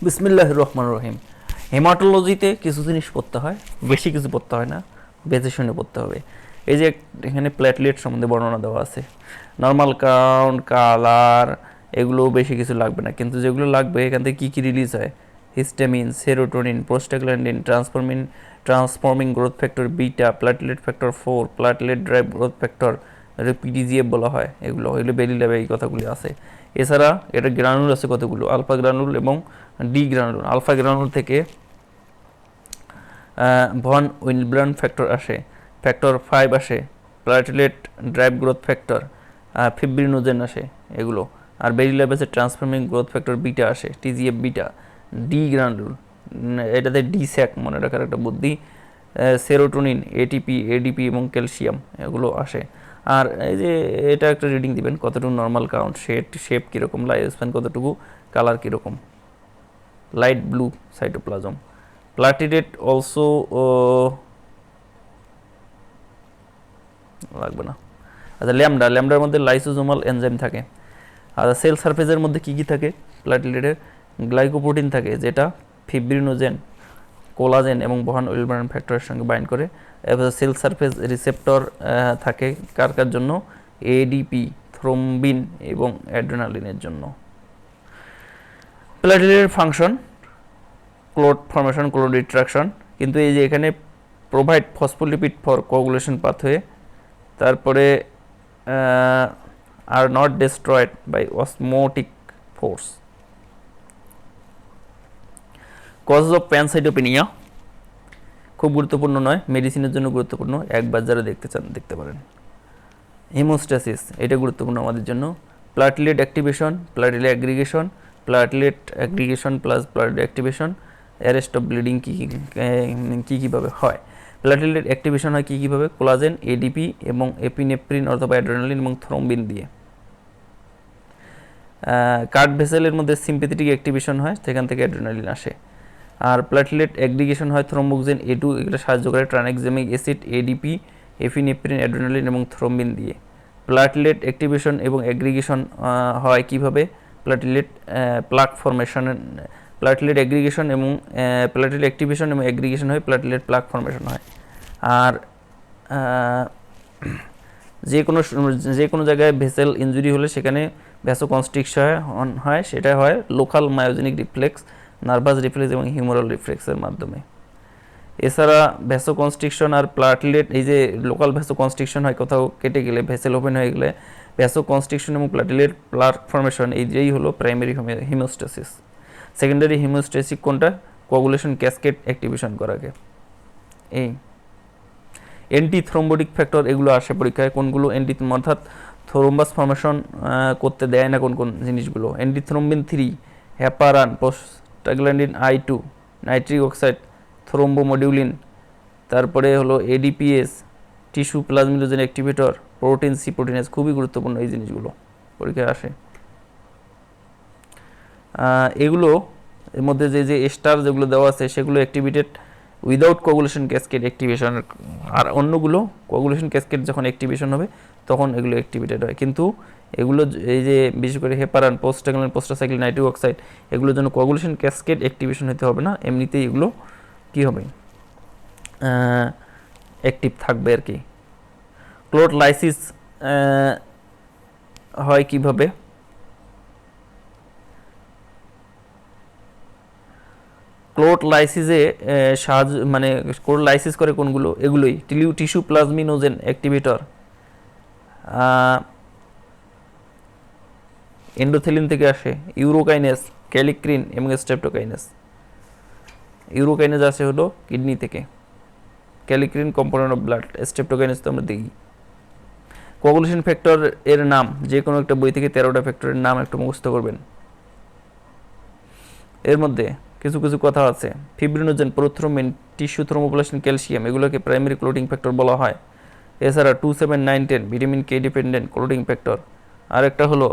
বিসমিল্লাহির রহমানির রহিম। হেমাটোলজিতে কিছু জিনিস পড়তে হয়, বেশি কিছু পড়তে হয় না, বেঁচে শুনে পড়তে হবে। এই যে এখানে প্ল্যাটলেট সম্বন্ধে বর্ণনা দেওয়া আছে, নর্মাল কাউন্ট, কালার, এগুলো বেশি কিছু লাগবে না, কিন্তু যেগুলো লাগবে এখান থেকে কী কী রিলিজ হয়: histamine, serotonin, prostaglandin, transforming growth factor beta, platelet factor 4, platelet derived growth factor, PDGF বলা হয়। এগুলো বেরি ল্যাবে এই কথাগুলি আছে। এছাড়া এটা গ্রানুল আছে কতগুলো, আলফা গ্রানুল এবং ডি গ্রানুল। আলফা গ্রানুল থেকে ভন উইলব্রান্ড ফ্যাক্টর আসে, ফ্যাক্টর 5 আসে, platelet derived growth factor, fibrinogen আসে এগুলো। আর বেরি ল্যাবে আছে ট্রান্সফর্মিং গ্রোথ ফ্যাক্টর বিটা আসে, টিজিএফ বিটা। ডি গ্রানুল, এটাতে ডি স্যাক মনে রাখার একটা বুদ্ধি, সেরোটোনিন, এটিপি, এডিপি এবং ক্যালসিয়াম এগুলো আসে। আর এই যে এটা একটা রিডিং দিবেন, কতটুকু নর্মাল কাউন্ট, শেপ কীরকম, লাইফ স্প্যান কতটুকু, কালার কীরকম, light blue cytoplasm. Platelet also লাগবে না। আচ্ছা, ল্যামডার মধ্যে লাইসোজোমাল এনজাইম থাকে। আর সেল সারফেসের মধ্যে কী কী থাকে প্লাটিলেটের? গ্লাইকোপ্রোটিন থাকে, যেটা ফিব্রিনোজেন, কোলাজেন এবং বহান উইলব্রান্ড ফ্যাক্টরের সঙ্গে বাইন্ড করে। এবার সেল সারফেস রিসেপ্টর থাকে কার কার জন্য? এডিপি, থ্রোম্বিন এবং অ্যাড্রেনালিনের জন্য। প্লাটিলেটের function: clot formation, clot retraction. কিন্তু এই যে এখানে provide phospholipid for coagulation pathway, তারপরে আর not destroyed by osmotic force. Cause of pancytopenia খুব গুরুত্বপূর্ণ নয়, মেডিসিনের জন্য গুরুত্বপূর্ণ, একবার যারা দেখতে চান দেখতে পারেন। হিমোস্ট্যাসিস, এটা গুরুত্বপূর্ণ আমাদের জন্য। Platelet activation, platelet aggregation, platelet aggregation plus platelet activation, arrest of bleeding কীভাবে হয়? প্লাটিলেট অ্যাক্টিভেশন হয় কীভাবে? কোলাজেন, এডিপি এবং এপিনেফ্রিন অথবা অ্যাড্রেনালিন এবং থ্রোম্বিন দিয়ে। কার্ড ভেসেলের মধ্যে সিম্পেথেটিক অ্যাক্টিভেশন হয়, সেখান থেকে অ্যাড্রেনালিন আসে। আর প্লাটিলেট অ্যাগ্রিগেশন হয় থ্রোম্বোক্সিন A2, এগুলো সাহায্য করে tranexamic acid, ADP, epinephrine, adrenaline এবং থ্রোম্বিন দিয়ে। প্লাটিলেট অ্যাক্টিভেশন এবং অ্যাগ্রিগেশন হয় কিভাবে? Platelet plaque formation, platelet aggregation এবং প্লাটিলেট অ্যাক্টিভেশন এবং অ্যাগ্রিগেশন হয়, প্লাটিলেট প্লাক ফর্মেশন হয়। আর যে কোনো জায়গায় ভেসেল ইনজুরি হলে সেখানে ভ্যাসোকনস্ট্রিকশন হয়, সেটা হয় local myogenic reflex, nervous reflex এবং হিউমারাল রিফ্লেক্সের মাধ্যমে। এছাড়া ভ্যাসোকনস্ট্রিকশন আর প্লাটিলেট, এই যে লোকাল ভ্যাসোকনস্ট্রিকশন হয় কোথাও কেটে গেলে, ভেসেল ওপেন হয়ে গেলে, ভ্যাসোকনস্ট্রিকশন এবং প্লাটিলেট প্লাক ফর্মেশন, এই যেই হলো প্রাইমারি হিমোস্ট্যাসিস। সেকেন্ডারি হিমোস্ট্যাসিস কোনটা? কোয়াগুলেশন ক্যাসকেড অ্যাক্টিভেশন করাকে। এই অ্যান্টি থ্রোম্বোটিক ফ্যাক্টর এগুলো আসে পরীক্ষায়, কোনগুলো? অর্থাৎ থ্রোম্বাস ফর্মেশন করতে দেয় না কোন কোন জিনিসগুলো? Antithrombin 3, heparin, prostaglandin I2, nitric oxide, thrombomodulin, তারপরে হলো ADPs, tissue plasminogen activator, protein C proteinase. খুবই গুরুত্বপূর্ণ এই জিনিসগুলো, পরীক্ষায় আসে। এগুলো এর মধ্যে যে স্টার যেগুলো দেওয়া আছে সেগুলো activated without coagulation cascade activation, আর অন্যগুলো কোয়াগুলেশন ক্যাসকেড যখন অ্যাক্টিভেশন হবে তখন এগুলো অ্যাক্টিভেটেড হয়। কিন্তু এগুলো এই যে বিশেষ করে হেপারান, প্রোস্টাগ্ল্যান্ডিন, প্রোস্টাসাইক্লিন, নাইট্রিক অক্সাইড, এগুলোর জন্য কোয়াগুলেশন ক্যাসকেড অ্যাক্টিভেশন হতে হবে না, এমনিতেই এগুলো কী হবে? অ্যাক্টিভ থাকবে আর কি। ক্লোট লাইসিস হয় কিভাবে? ক্লোট লাইসিসে সাহায্য, মানে ক্লোট লাইসিস করে কোনগুলো? এগুলোই টিস্যু প্লাজমিনোজেন অ্যাক্টিভেটর, এন্ডোথেলিন থেকে আসে, ইউরোকাইনেস, ক্যালিক্রিন এবং স্ট্রেপ্টোকাইনেস। ইউরোকাইনেস আসে হলো কিডনি থেকে, ক্যালিক্রিন কম্পোনেন্ট অফ ব্লাড, স্ট্রেপ্টোকাইনেস তো আমরা দেখি। কোয়াগুলেশন ফ্যাক্টর এর নাম, যে কোনো একটা বই থেকে 13টা ফ্যাক্টরের নাম একটু মুখস্থ করবেন। এর মধ্যে কিছু কিছু কথা আছে। Fibrinogen, prothrombin, tissue thromboplastin, calcium, এগুলোকে প্রাইমারি ক্লোটিং ফ্যাক্টর বলা হয়। এছাড়া 2, 7, 9, 10 vitamin K dependent clotting factor. আরেকটা হলো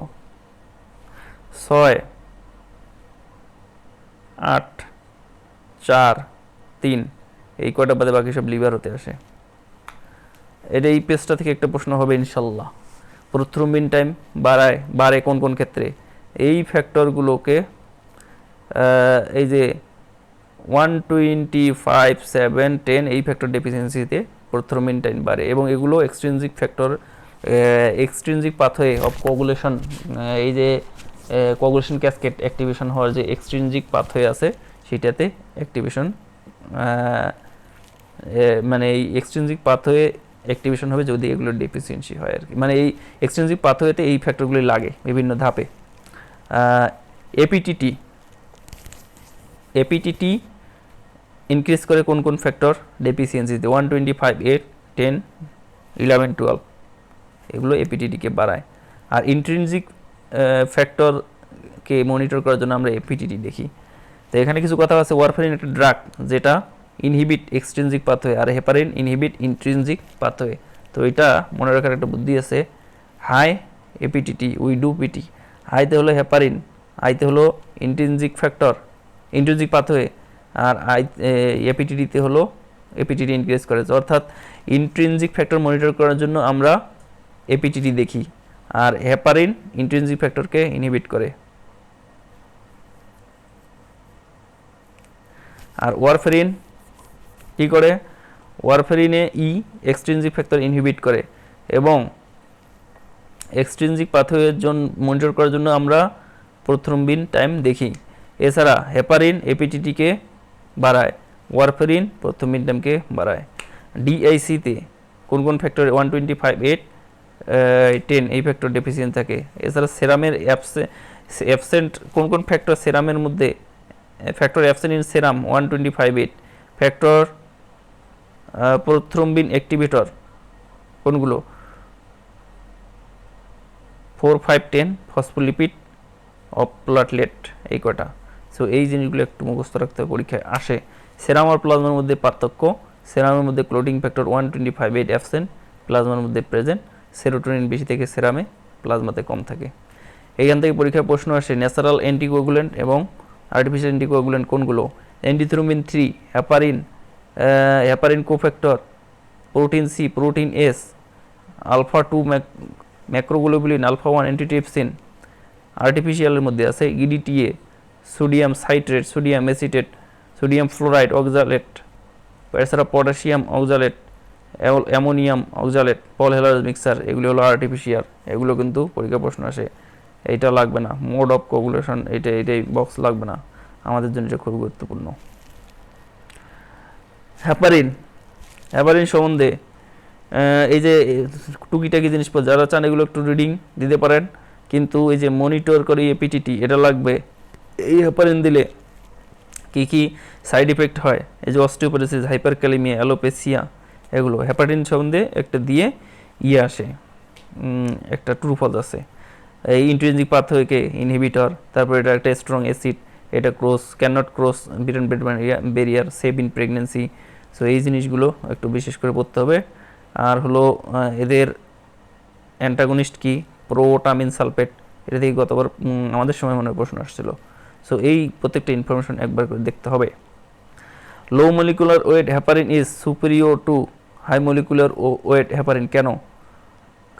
6, 8, 4, 3, এই কয়টা বাদে বাকি সব লিভার হতে আসে। এটা এই পেজটা থেকে একটা প্রশ্ন হবে ইনশাল্লাহ। প্রোথ্রোম্বিন টাইম বাড়ে কোন কোন ক্ষেত্রে? এই ফ্যাক্টরগুলোকে এই যে 125, 7, 10 এই ফ্যাক্টর ডেফিসিয়েন্সিতে প্রথ্রম্বিন বাড়ে এবং এগুলো extrinsic factor, extrinsic pathway of coagulation, এই যে কোগুলেশন ক্যাসকেড অ্যাক্টিভেশন হওয়ার যে এক্সট্রিনজিক পাথওয়ে আছে সেটাতে অ্যাক্টিভেশন, মানে এই এক্সট্রিনজিক পাথওয়ে অ্যাক্টিভেশন হবে যদি এগুলোর ডেফিসিয়েন্সি হয় আর কি, মানে এই এক্সট্রিনজিক পাথওয়েতে এই ফ্যাক্টরগুলি লাগে বিভিন্ন ধাপে। এপিটিটি, এপিটিটি ইনক্রিজ করে কোন কোন ফ্যাক্টর ডেফিসিয়েন্সিতে? 125, 8, 10, 11, 12 এগুলো এপিটিটিকে বাড়ায়। আর ইন্ট্রিনজিক ফ্যাক্টরকে মনিটর করার জন্য আমরা এপিটিটি দেখি। তো এখানে কিছু কথা আছে। ওয়ারফারিন একটা ড্রাগ যেটা ইনহিবিট এক্সট্রিনজিক পাথওয়ে, আর হেপারিন ইনহিবিট ইন্ট্রিনজিক পাথওয়ে। তো এটা মনে রাখার একটা বুদ্ধি আছে, high APTT we do PT. হাইতে হলো হেপারিন, আইতে হলো ইন্ট্রিনজিক ফ্যাক্টর, ইন্ট্রিনজিক পাথওয়ে, আর এপিটিটিতে হলো এপিটিটি ইনক্রিজ করে। অর্থাৎ ইন্ট্রিনজিক ফ্যাক্টর মনিটর করার জন্য আমরা এপিটিটি দেখি, আর হেপারিন ইন্ট্রিনজিক ফ্যাক্টরকে ইনহিবিট করে। আর ওয়ারফেরিন কী করে? ওয়ারফেরিনে এক্সট্রিনজিক ফ্যাক্টর ইনহিবিট করে এবং এক্সট্রিনজিক পাথওয়ের জন্য মনিটর করার জন্য আমরা প্রথ্রম্বিন টাইম দেখি। এছাড়া হেপারিন এপিটিটিকে বাড়ায়, ওয়ারফেরিন প্রথ্রম্বিন টাইমকে বাড়ায়। ডিআইসিতে কোন কোন ফ্যাক্টর? 125, 8, 10 এই ফ্যাক্টর ডেফিসিয়েন্ট থাকে। এছাড়া সেরামের অ্যাবসেন্ট কোন কোন ফ্যাক্টর সেরামের মধ্যে? Factor absent in serum 125, 8। Factor prothrombin activator কোনগুলো? 4, 5, 10 ফসফোলিপিড অপ্লাটলেট এই কটা। সো এই জিনিসগুলো একটু মুখস্থ রাখতে হবে, পরীক্ষায় আসে। সেরাম আর প্লাজমার মধ্যে পার্থক্য: সেরামের মধ্যে ক্লোটিং ফ্যাক্টর 125, 8 অ্যাবসেন্ট, প্লাজমার মধ্যে প্রেজেন্ট। সেরোটোনিন বেশি থেকে সেরামে, প্লাজমাতে কম থাকে। এইখান থেকে পরীক্ষায় প্রশ্ন আসে ন্যাচারাল অ্যান্টিকোয়াগুলেন্ট এবং আর্টিফিশিয়াল অ্যান্টিকোয়াগুলেন্ট কোনগুলো? Antithrombin 3, heparin, heparin cofactor, protein C, protein S, alpha 2 macroglobulin, alpha 1 antitrypsin. আর্টিফিশিয়ালের মধ্যে আছে EDTA, sodium citrate, sodium acetate, sodium fluoride oxalate, এছাড়া potassium oxalate, ammonium oxalate, Paul Heller mixture, এগুলো হলো artificial. এগুলো কিন্তু পরীক্ষা প্রশ্ন আসে। এইটা লাগবে না, মোড অফ কোগুলেশন, এইটাই বক্স লাগবে না, আমাদের জন্য এটা খুব গুরুত্বপূর্ণ। হেপারিন, হেপারিন সম্বন্ধে এই যে টুকিটাকি জিনিস যারা চান এগুলো একটু রিডিং দিতে পারেন, কিন্তু এই যে মনিটর করে এপিটিটি এটা লাগবে। এই হেপারিন দিলে কী কী সাইড ইফেক্ট হয়? এই যে অস্টিওপোরোসিস, হাইপারক্যালেমিয়া, অ্যালোপেসিয়া, এগুলো হেপারিন সম্বন্ধে একটা দিয়ে আসে, একটা ট্রুফলস আছে। এই ইন্ট্রিনজিক পাথওয়েকে ইনহিবিটর, তারপর এটা একটা স্ট্রং অ্যাসিড, এটা cannot cross brain barrier, safe in pregnancy. So এই জিনিসগুলো একটু বিশেষ করে পড়তে হবে। আর হলো এদের অ্যান্টাগনিস্ট কি? প্রোটামিন সালফেট, এটা থেকে গতবার আমাদের সময় মনে প্রশ্ন আসছিল। সো এই প্রত্যেকটা ইনফরমেশন একবার করে দেখতে হবে। Low molecular weight heparin is superior to high molecular weight heparin. কেন?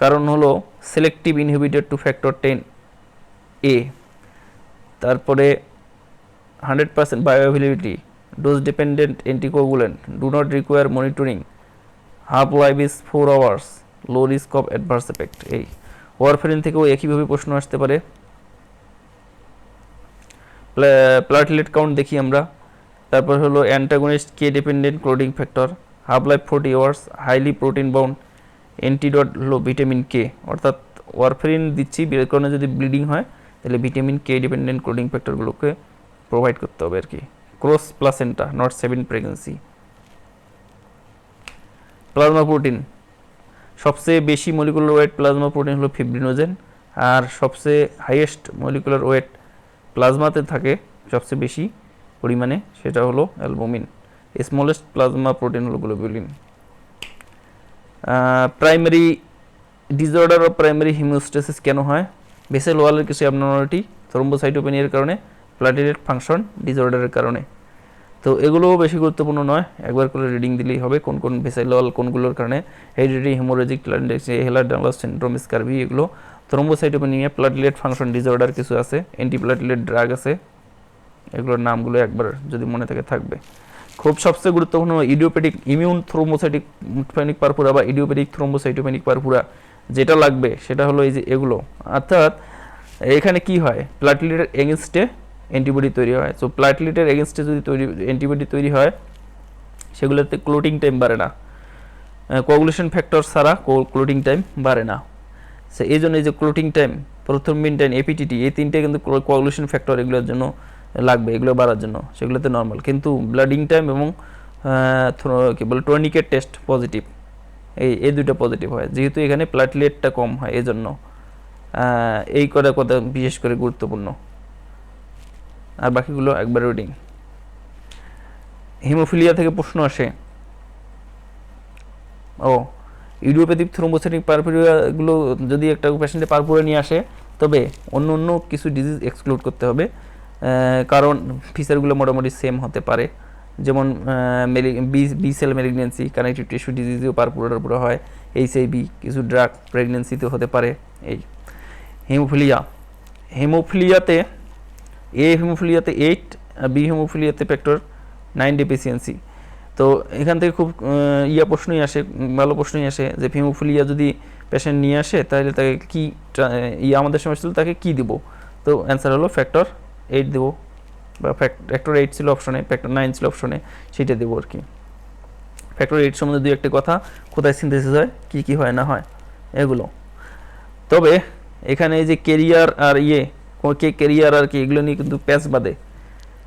কারণ হলো selective inhibitor two factor 10A, তারপরে 100% bioavailability, dose dependent anticoagulant, do not require monitoring, half life is 4 hours, low risk of adverse effect. এই warfarin থেকেও একইভাবে প্রশ্ন আসতে পারে। প্লাটলেট কাউন্ট দেখি আমরা। তারপর হলো antagonist K dependent clotting factor, half life 40 hours, highly protein bound, antidote হলো ভিটামিন কে। অর্থাৎ ওয়ারফেরিন দিচ্ছি বের কারণে যদি ব্লিডিং হয় তাহলে ভিটামিন কে ডিপেন্ডেন্ট ক্লোডিং ফ্যাক্টরগুলোকে প্রোভাইড করতে হবে আর কি। Cross placenta, not safe in pregnancy. Plasma protein, সবচেয়ে বেশি মলিকুলার ওয়েট প্লাজমা প্রোটিন হলো ফিব্রিনোজেন, আর সবচেয়ে হাইয়েস্ট মলিকুলার ওয়েট প্লাজমাতে থাকে সবচেয়ে বেশি পরিমাণে, সেটা হলো অ্যালবুমিন। স্মলেস্ট প্লাজমা প্রোটিন হলো globulin. Primary disorder of primary haemostasis কেন হয়? ভেসেল ওয়ালের কিছু অ্যাবনর্মালিটি, থ্রোম্বোসাইটোপেনিয়ার কারণে, প্লাটিলেট ফাংশন ডিসঅর্ডারের কারণে। তো এগুলোও বেশি গুরুত্বপূর্ণ নয়, একবার করে রিডিং দিলেই হবে কোন কোন ভেসেল ওয়াল কোনগুলোর কারণে। হেরিডিটারি হেমোরেজিক হেলার-ডানলাস সিনড্রোম, স্কারভি, এগুলো। থ্রোম্বোসাইটোপেনিয়া, প্লাটিলেট ফাংশন ডিসঅর্ডার কিছু আছে, অ্যান্টিপ্লাটিলেট ড্রাগ আছে, এগুলোর নামগুলো একবার যদি মনে থেকে থাকবে। খুব সবচেয়ে গুরুত্বপূর্ণ ইডিওপ্যাথিক ইমিউন থ্রোম্বোসাইটিক পারপুরা বা ইডিওপ্যাথিক থ্রোম্বোসাইটোপেনিক পারপুরা, যেটা লাগবে সেটা হলো এই যে এগুলো। অর্থাৎ এখানে কি হয়, প্লাটলেটের এগেনস্টে অ্যান্টিবডি তৈরি হয়। সো প্লাটলেটের এগেনস্টে যদি অ্যান্টিবডি তৈরি হয় সেগুলোতে ক্লোটিং টাইম বাড়ে না, কোয়াগুলেশন ফ্যাক্টর ছাড়া ক্লোটিং টাইম বাড়ে না। সো এই জন্য এই যে clotting time, prothrombin time, APTT, এই তিনটে কিন্তু কোয়াগুলেশন ফ্যাক্টর এগুলোর জন্য লাগবে, এগুলো বাড়ার জন্য, সেগুলোতে নর্মাল। কিন্তু ব্লাডিং টাইম এবং কি বলে টর্নিকেট টেস্ট পজিটিভ, এই দুটো পজিটিভ হয়, যেহেতু এখানে প্লাটলেটটা কম হয়, এই জন্য এই কটা কথা বিশেষ করে গুরুত্বপূর্ণ। আর বাকিগুলো একবার রিডিং। হিমোফিলিয়া থেকে প্রশ্ন আসে, ও ইডিওপ্যাথিক থ্রোম্বোসাইটিক পারপুরাগুলো যদি একটা পেশেন্টে পারপুরা নিয়ে আসে, তবে অন্য কিছু ডিজিজ এক্সক্লুড করতে হবে, কারণ ফিচারগুলো মোটামুটি সেম হতে পারে। যেমন B cell malignancy, connective tissue ডিজিজেও পারপুরা হয়, এইচআইভি, কিছু ড্রাগ প্রেগনেন্সিতেও হতে পারে। এই হিমোফিলিয়াতে হিমোফিলিয়াতে 8, বি হিমোফিলিয়াতে ফ্যাক্টর 9 ডেফিসিয়েন্সি। তো এখান থেকে খুব প্রশ্নই আসে, ভালো প্রশ্নই আসে যে হিমোফিলিয়া যদি পেশেন্ট নিয়ে আসে তাহলে তাকে কি আমাদের সমস্যা ছিল, তাকে কি দিব? তো অ্যান্সার হলো ফ্যাক্টর 8 দেবো, বা ফ্যাক্টর 8 ছিল অপশনে, ফ্যাক্টর 9 ছিল অপশনে, সেটা দেবো আর কি। ফ্যাক্টর 8 সম্বন্ধে দুই একটা কথা, কোথায় সিনথেসিস হয়, কি হয় না হয়, এগুলো। তবে এখানে এই যে কেরিয়ার আর কেরিয়ার আর কি, এগুলো নিয়ে কিন্তু প্যাচ বাঁধে।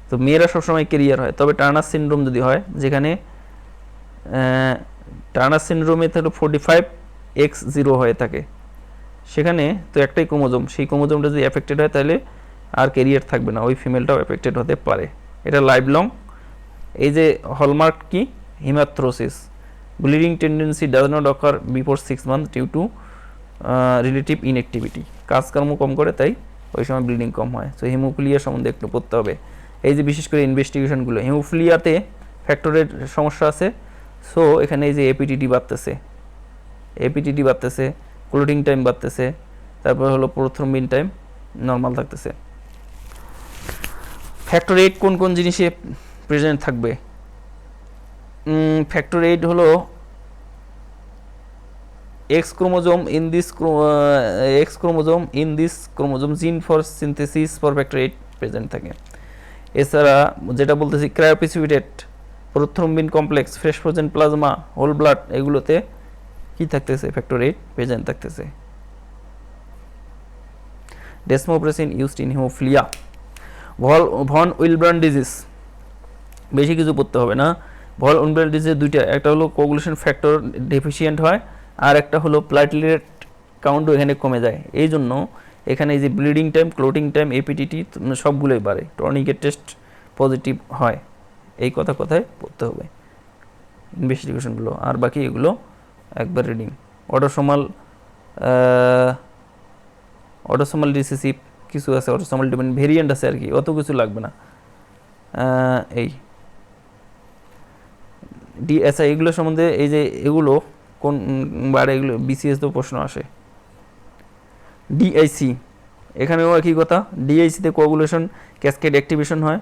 তো মেয়েরা সবসময় কেরিয়ার হয়, তবে টার্নার সিনড্রোম যদি হয়, যেখানে টার্নার সিনড্রোমে 45X0 হয়ে থাকে, সেখানে তো একটাই ক্রোমোজোম, সেই ক্রোমোজোমটা যদি এফেক্টেড হয় তাহলে আর কেরিয়ার থাকবে না, ওই ফিমেলটাও এফেক্টেড হতে পারে। এটা লাইফ লং। এই যে হলমার্ক কি, haemarthrosis, bleeding tendency does not occur before 6 months due to relative inactivity, কাজকর্ম কম করে তাই ওই সময় ব্লিডিং কম হয়। সো হিমোফিলিয়া সম্বন্ধে একটু পড়তে হবে। এই যে বিশেষ করে ইনভেস্টিগেশনগুলো, হিমোফিলিয়াতে ফ্যাক্টরের সমস্যা আছে। সো এখানে এই যে এপিটিটি বাড়তেছে, ক্লোটিং টাইম বাড়তেছে, তারপর হলো প্রোথ্রম্বিন টাইম নর্মাল থাকতেছে। ফ্যাক্টর 8 কোন কোন জিনিসে প্রেজেন্ট থাকবে? ফ্যাক্টর 8 হলো X chromosome in this chromosome gene for synthesis for factor 8 present থাকে। এছাড়া যেটা বলতেছি cryoprecipitate, prothrombin complex, fresh frozen plasma, whole blood, এগুলোতে কি থাকতেছে, ফ্যাক্টর 8 প্রেজেন্ট থাকতেছে। Desmopressin used in haemophilia. Von Willebrand disease, বেশি কিছু পড়তে হবে না। ভন উইলব্রান্ড ডিজিজের দুইটা, একটা হলো কোগুলেশন ফ্যাক্টর ডেফিসিয়েন্ট হয়, আর একটা হলো প্লাটলেট কাউন্টও এখানে কমে যায়। এই জন্য এখানে এই যে bleeding time, clotting time, APTT সবগুলোই বাড়ে, টর্নিকেট টেস্ট পজিটিভ হয়। এই কথায় পড়তে হবে ইনভেস্টিগেশনগুলো। আর বাকি এগুলো একবার রিডিং। অটোসোমাল রিসেসিভ কিছু আছে, অটোসোমাল ডিপেন্ডেন্ট ভেরিয়েন্ট আছে আর কি, অত কিছু লাগবে না। এই ডিএসআই এগুলো সম্বন্ধে, এই যে এগুলো কোন বারে, এগুলো বিসিএস তো প্রশ্ন আসে। ডিআইসি, এখানেও একই কথা, ডিআইসিতে কোয়াগুলেশন ক্যাসকেড অ্যাক্টিভেশন হয়,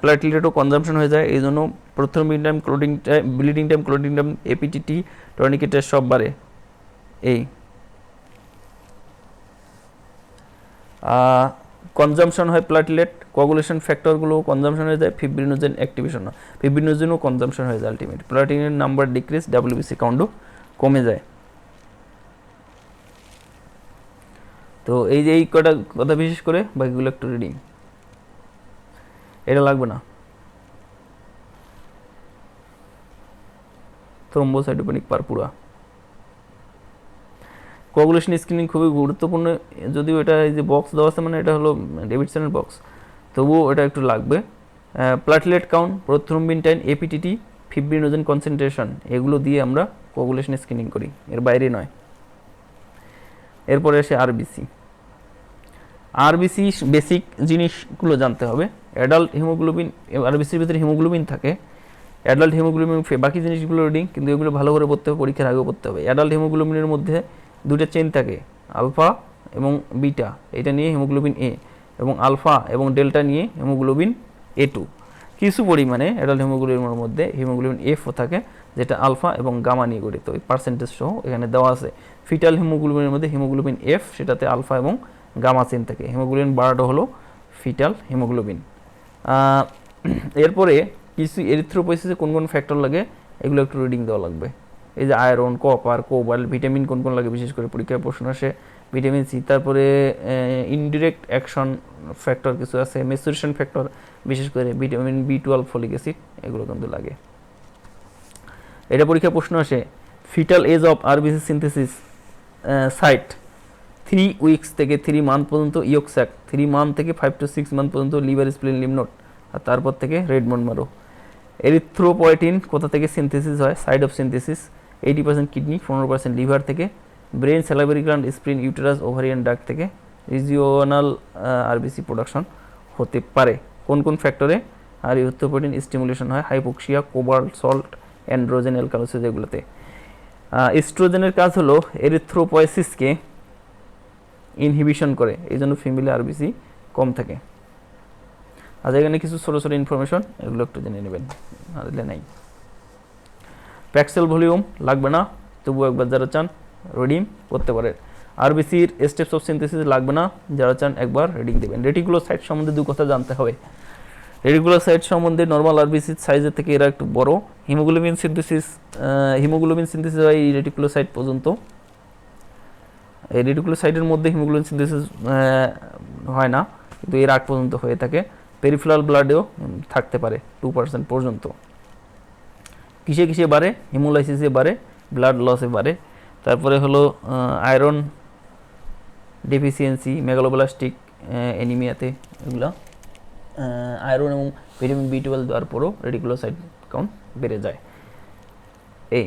প্লাটলেটও কনজাম্পশন হয়ে যায়, এই জন্য prothrombin time, clotting time, bleeding time, clotting time, APTT, টর্নিকেটের সব বাড়ে। এই কনজাম্পশন হয় প্লাটলেট, কোয়াগুলেশন ফ্যাক্টরগুলো কনজাম্পশন হয়ে যায়, ফিব্রিনোজেন অ্যাক্টিভেশন হয়, ফিব্রিনোজেনও কনজাম্পশন হয়ে যায় আলটিমেট, প্লাটিনের নাম্বার ডিক্রিজ, ডাব্লিউবিসি কাউন্টও কমে যায়। তো এই যে এই কটা কথা বিশেষ করে, বাকিগুলো একটু রিডিং, এটা লাগবে না। থ্রোম্বোসাইটোপেনিক পারপুরা, কোয়াগুলেশন স্ক্রিনিং খুবই গুরুত্বপূর্ণ, যদিও এটা এই যে বক্স দেওয়া আছে, মানে এটা হলো ডেভিডসনের বক্স, তবুও এটা একটু লাগবে। Platelet count, prothrombin time, APTT, fibrinogen concentration, এগুলো দিয়ে আমরা কোয়াগুলেশন স্ক্রিনিং করি, এর বাইরে নয়। এরপরে আসে আরবিসি বেসিক জিনিসগুলো জানতে হবে। অ্যাডাল্ট হিমোগ্লোবিন, আরবিসির ভিতরে হিমোগ্লোবিন থাকে, অ্যাডাল্ট হিমোগ্লোবিন, বাকি জিনিসগুলো রিডিং, কিন্তু এগুলো ভালো করে পড়তে হবে, পরীক্ষার আগেও পড়তে হবে। অ্যাডাল্ট হিমোগ্লোবিনের মধ্যে দুটো চেইন থাকে, আলফা এবং বিটা, এটা নিয়ে হিমোগ্লোবিন এ। এবং আলফা এবং ডেল্টা নিয়ে হিমোগ্লোবিন A2। কিছু পরিমাণে অ্যাডাল্ট হিমোগ্লোবিনের মধ্যে হিমোগ্লোবিন Fও থাকে, যেটা আলফা এবং গামা নিয়ে গঠিত। ওই পার্সেন্টেজ সহ এখানে দেওয়া আছে। ফিটাল হিমোগ্লোবিনের মধ্যে হিমোগ্লোবিন F, সেটাতে আলফা এবং গামা চেন থাকে। হিমোগ্লোবিন 12টা হলো ফিটাল হিমোগ্লোবিন। এরপরে কিছু এরিথ্রোপয়েসিসে কোন কোন ফ্যাক্টর লাগে এগুলো একটু রিডিং দেওয়া লাগবে। এই যে আয়রন, কপার, কোবাল্ট, ভিটামিন কোন কোন লাগে বিশেষ করে পরীক্ষায় প্রশ্ন আসে, ভিটামিন সি। তারপরে ইনডিরেক্ট অ্যাকশন ফ্যাক্টর কিছু আছে, মেচুরেশন ফ্যাক্টর বিশেষ করে ভিটামিন B12, ফলিক অ্যাসিড, এগুলো কিন্তু লাগে। এটা পরীক্ষায় প্রশ্ন আসে, fetal age of RBC synthesis site 3 weeks থেকে 3 মান্থ পর্যন্ত ইয়ক স্যাক, 3 মান্থ থেকে 5 to 6 মান্থ পর্যন্ত লিভার, স্প্লিন, লিম্ফ নোড, আর তারপর থেকে রেড বোন মারো। এরিথ্রোপয়েটিন কোথা থেকে সিনথেসিস হয়, site of synthesis 80% kidney, 15% liver থেকে, brain, salivary gland, spleen, uterus, ovarian duct থেকে রিজিওনাল আরবিসি প্রোডাকশন হতে পারে। কোন কোন ফ্যাক্টরে আর এরিথ্রোপয়েটিন স্টিমুলেশন হয়, hypoxia, cobalt, salt, androgen, alkalosis, এগুলোতে। এস্ট্রোজেনের কাজ হলো এরিথ্রোপয়েসিসকে ইনহিবিশন করে, এই জন্য ফিমেলে আরবিসি কম থাকে। আজ এখানে কিছু ছোটো ছোটো ইনফরমেশন, এগুলো একটু জেনে নেবেন, দিলে নাই। প্যাক্সেল ভলিউম লাগবে না, তবু একবার যারা চান রিডিং করতে পারে। আরবিসির স্টেপস অফ সিনথেসিস লাগবে না, যারা চান একবার রিডিং দেবেন। রেটিকুলোসাইট সম্বন্ধে দু কথা জানতে হবে। রেটিকুলোসাইট সম্বন্ধে নর্মাল আরবিসির সাইজের থেকে এরা একটু বড়। হিমোগ্লোবিন সিনথেসিস হয় এই রেটিকুলোসাইট পর্যন্ত। এই রেটিকুলোসাইটের মধ্যে হিমোগ্লোবিন সিনথেসিস হয় না, কিন্তু এর আগ পর্যন্ত হয়ে থাকে। পেরিফেরাল ব্লাডেও থাকতে পারে 2% পর্যন্ত। কিসে কিসে বাড়ে, হিমোলাইসিসে বাড়ে, ব্লাড লসে বাড়ে। তারপরে হলো আয়রন ডেফিসিয়েন্সি, মেগালোব্লাস্টিক অ্যানিমিয়াতে, এগুলো আয়রন এবং ভিটামিন B12 দেওয়ার পরও রেটিকুলোসাইট কাউন্ট বেড়ে যায়। এই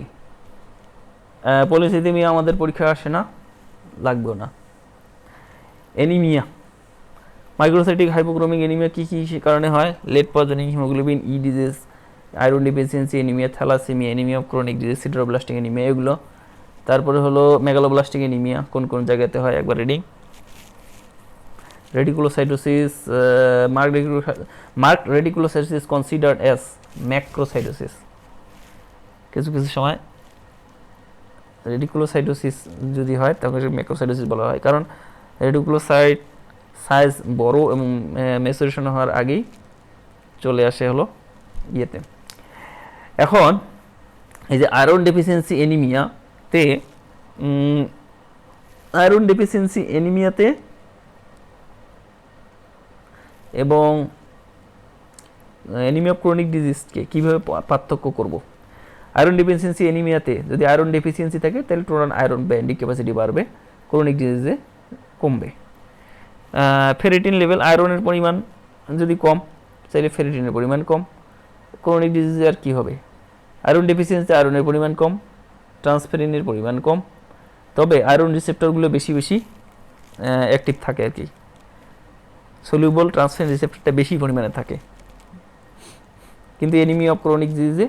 পলিসিথেমিয়া আমাদের পরীক্ষায় আসে না, লাগবেও না। অ্যানিমিয়া, মাইক্রোসাইটিক হাইপোক্রোমিক অ্যানিমিয়া কী কী কারণে হয়, lead poisoning, haemoglobin E disease, iron deficiency anaemia, thalassaemia, anaemia of chronic disease, sideroblastic anaemia, এগুলো। তারপরে হলো মেগালোব্লাস্টিক অ্যানিমিয়া কোন কোন জায়গাতে হয় একবার reading. Reticulocytosis, marked reticulocytosis considered as macrocytosis. কিছু কিছু সময় রেটিকুলোসাইটোসিস যদি হয় তাহলে ম্যাক্রোসাইটোসিস বলা হয়, কারণ রেটিকুলোসাইট সাইজ বড় এবং ম্যাচুরেশন হওয়ার আগেই চলে আসে হলো ইয়েতে। এখন এই যে আয়রন ডেফিসিয়েন্সি অ্যানিমিয়াতে, আয়রন ডেফিসিয়েন্সি অ্যানিমিয়াতে এবং অ্যানিমিয়া অফ ক্রনিক ডিজিজকে কীভাবে পার্থক্য করব। আয়রন ডেফিসিয়েন্সি অ্যানিমিয়াতে যদি আয়রন ডেফিসিয়েন্সি থাকে তাহলে টোটাল আয়রন বাইন্ডিং ক্যাপাসিটি বাড়বে, ক্রনিক ডিজিজে কমবে। ফেরিটিন লেভেল, আয়রনের পরিমাণ যদি কম তাহলে ফেরিটিনের পরিমাণ কম, ক্রনিক ডিজিজে আর কী হবে। আয়রন ডেফিসিয়েন্সি আয়রনের পরিমাণ কম, ট্রান্সফেরিনের পরিমাণ কম, তবে আয়রন রিসেপ্টরগুলো বেশি বেশি অ্যাক্টিভ থাকে আর কি, সলিউবল ট্রান্সফেরিন রিসেপ্টরটা বেশি পরিমাণে থাকে। কিন্তু অ্যানিমিয়া অফ ক্রনিক ডিজিজে